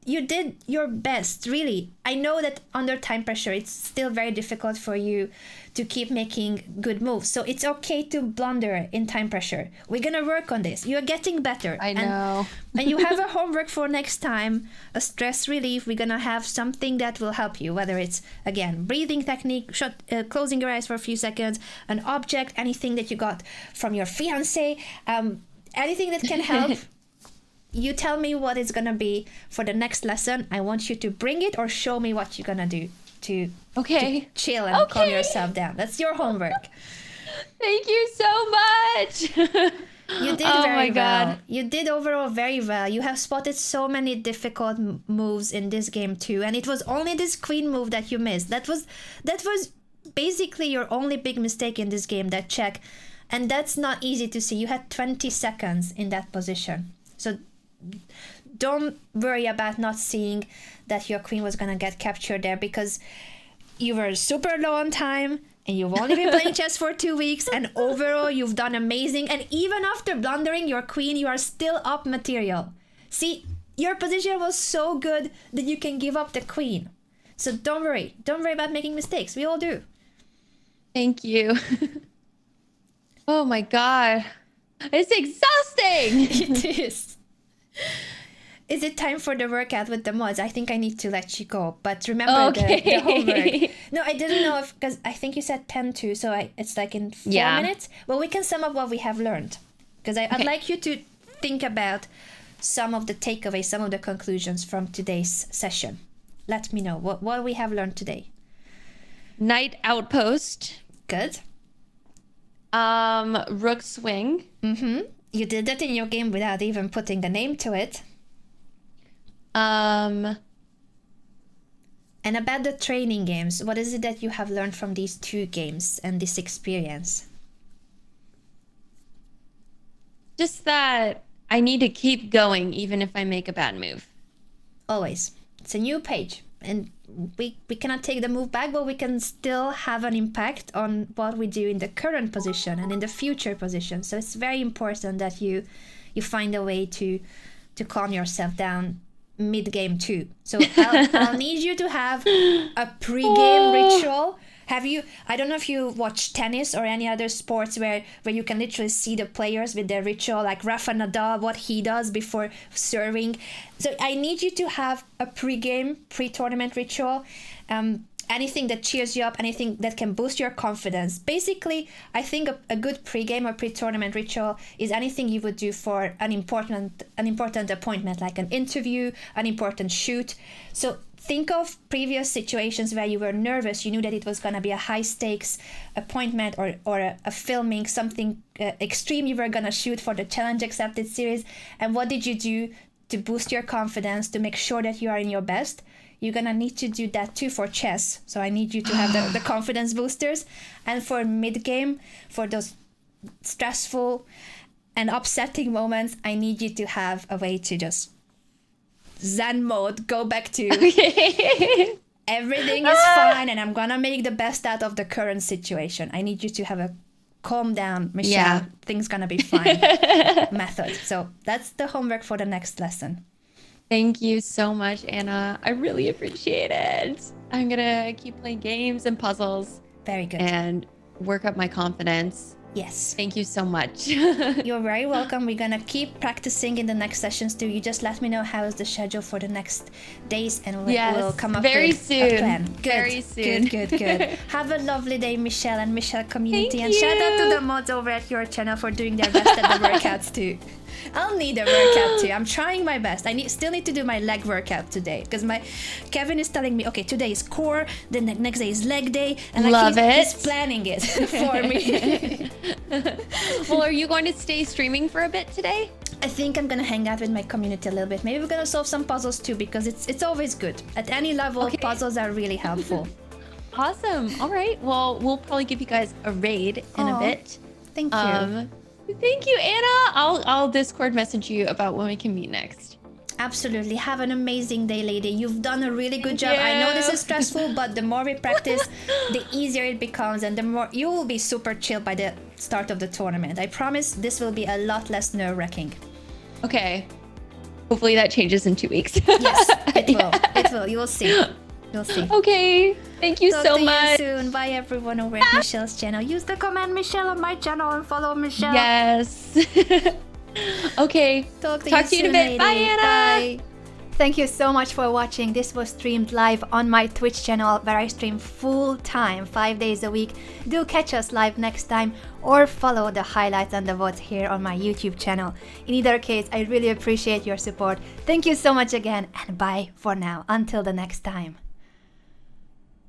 You did your best, really. I know that under time pressure, it's still very difficult for you to keep making good moves. So it's okay to blunder in time pressure. We're going to work on this. You're getting better. I know. And you have a homework for next time, a stress relief. We're going to have something that will help you, whether it's, again, breathing technique, closing your eyes for a few seconds, an object, anything that you got from your fiancé, anything that can help. You tell me what it's going to be for the next lesson. I want you to bring it or show me what you're going to do to chill and calm yourself down. That's your homework. Thank you so much. You did very well. You did overall very well. You have spotted so many difficult moves in this game too. And it was only this queen move that you missed. That was basically your only big mistake in this game, that check. And that's not easy to see. You had 20 seconds in that position. So don't worry about not seeing that your queen was going to get captured there, because you were super low on time and you've only been playing chess for 2 weeks, and overall you've done amazing. And even after blundering your queen, you are still up material. See, your position was so good that you can give up the queen. So don't worry about making mistakes. We all do. Thank you. Oh my God, it's exhausting. It is. Is it time for the workout with the mods? I think I need to let you go. But remember the homework. No, I didn't know if, because I think you said 10 too. So it's like in 4 minutes. Well, we can sum up what we have learned. Because I'd like you to think about some of the takeaways, some of the conclusions from today's session. Let me know what we have learned today. Knight Outpost. Good. Rook Swing. Mm-hmm. You did that in your game without even putting the name to it. And about the training games, what is it that you have learned from these 2 games and this experience? Just that I need to keep going even if I make a bad move. Always. It's a new page. And we cannot take the move back, but we can still have an impact on what we do in the current position and in the future position. So it's very important that you find a way to calm yourself down mid-game too. So I'll need you to have a pre-game ritual. I don't know if you watch tennis or any other sports where you can literally see the players with their ritual, like Rafa Nadal, what he does before serving. So I need you to have a pre-tournament ritual. Anything that cheers you up, anything that can boost your confidence. Basically, I think a good pre-game or pre-tournament ritual is anything you would do for an important appointment, like an interview, an important shoot. So think of previous situations where you were nervous. You knew that it was going to be a high-stakes appointment or a filming, something extreme you were going to shoot for the Challenge Accepted series. And what did you do to boost your confidence, to make sure that you are in your best? You're going to need to do that too for chess. So I need you to have the confidence boosters. And for mid-game, for those stressful and upsetting moments, I need you to have a way to just Zen mode, go back to everything is fine and I'm going to make the best out of the current situation. I need you to have a calm down, Michelle, things going to be fine method. So that's the homework for the next lesson. Thank you so much, Anna. I really appreciate it. I'm going to keep playing games and puzzles. Very good. And work up my confidence. Yes. Thank you so much. You're very welcome. We're gonna keep practicing in the next sessions too. You just let me know how is the schedule for the next days, and we'll come up very with soon. a plan. Good, Very soon. Good. Have a lovely day, Michelle and Michelle community. Thank and shout out to you. the mods over at your channel for doing their best at the workouts too. I'll need a workout too. I'm trying my best. I still need to do my leg workout today because Kevin is telling me, okay, today is core, then the next day is leg day, and he's planning it for me. Well, are you going to stay streaming for a bit today? I think I'm gonna hang out with my community a little bit. Maybe we're gonna solve some puzzles too, because it's always good. At any level, puzzles are really helpful. Awesome. All right. Well, we'll probably give you guys a raid in a bit. Thank you. Thank you, Anna. I'll Discord message you about when we can meet next. Absolutely. Have an amazing day, lady. You've done a really good job. I know this is stressful, but the more we practice, the easier it becomes, and the more you will be super chill by the start of the tournament. I promise this will be a lot less nerve-wracking. Okay. Hopefully that changes in 2 weeks. Yes, it will. It will. You will see. You'll see. Okay. Thank you so much. See you soon. Bye, everyone over at Michelle's channel. Use the command Michelle on my channel and follow Michelle. Yes. Okay. Talk to you in a bit. lady. Bye, Anna. Bye. Thank you so much for watching. This was streamed live on my Twitch channel where I stream full time, 5 days a week. Do catch us live next time or follow the highlights and the VODs here on my YouTube channel. In either case, I really appreciate your support. Thank you so much again, and bye for now. Until the next time.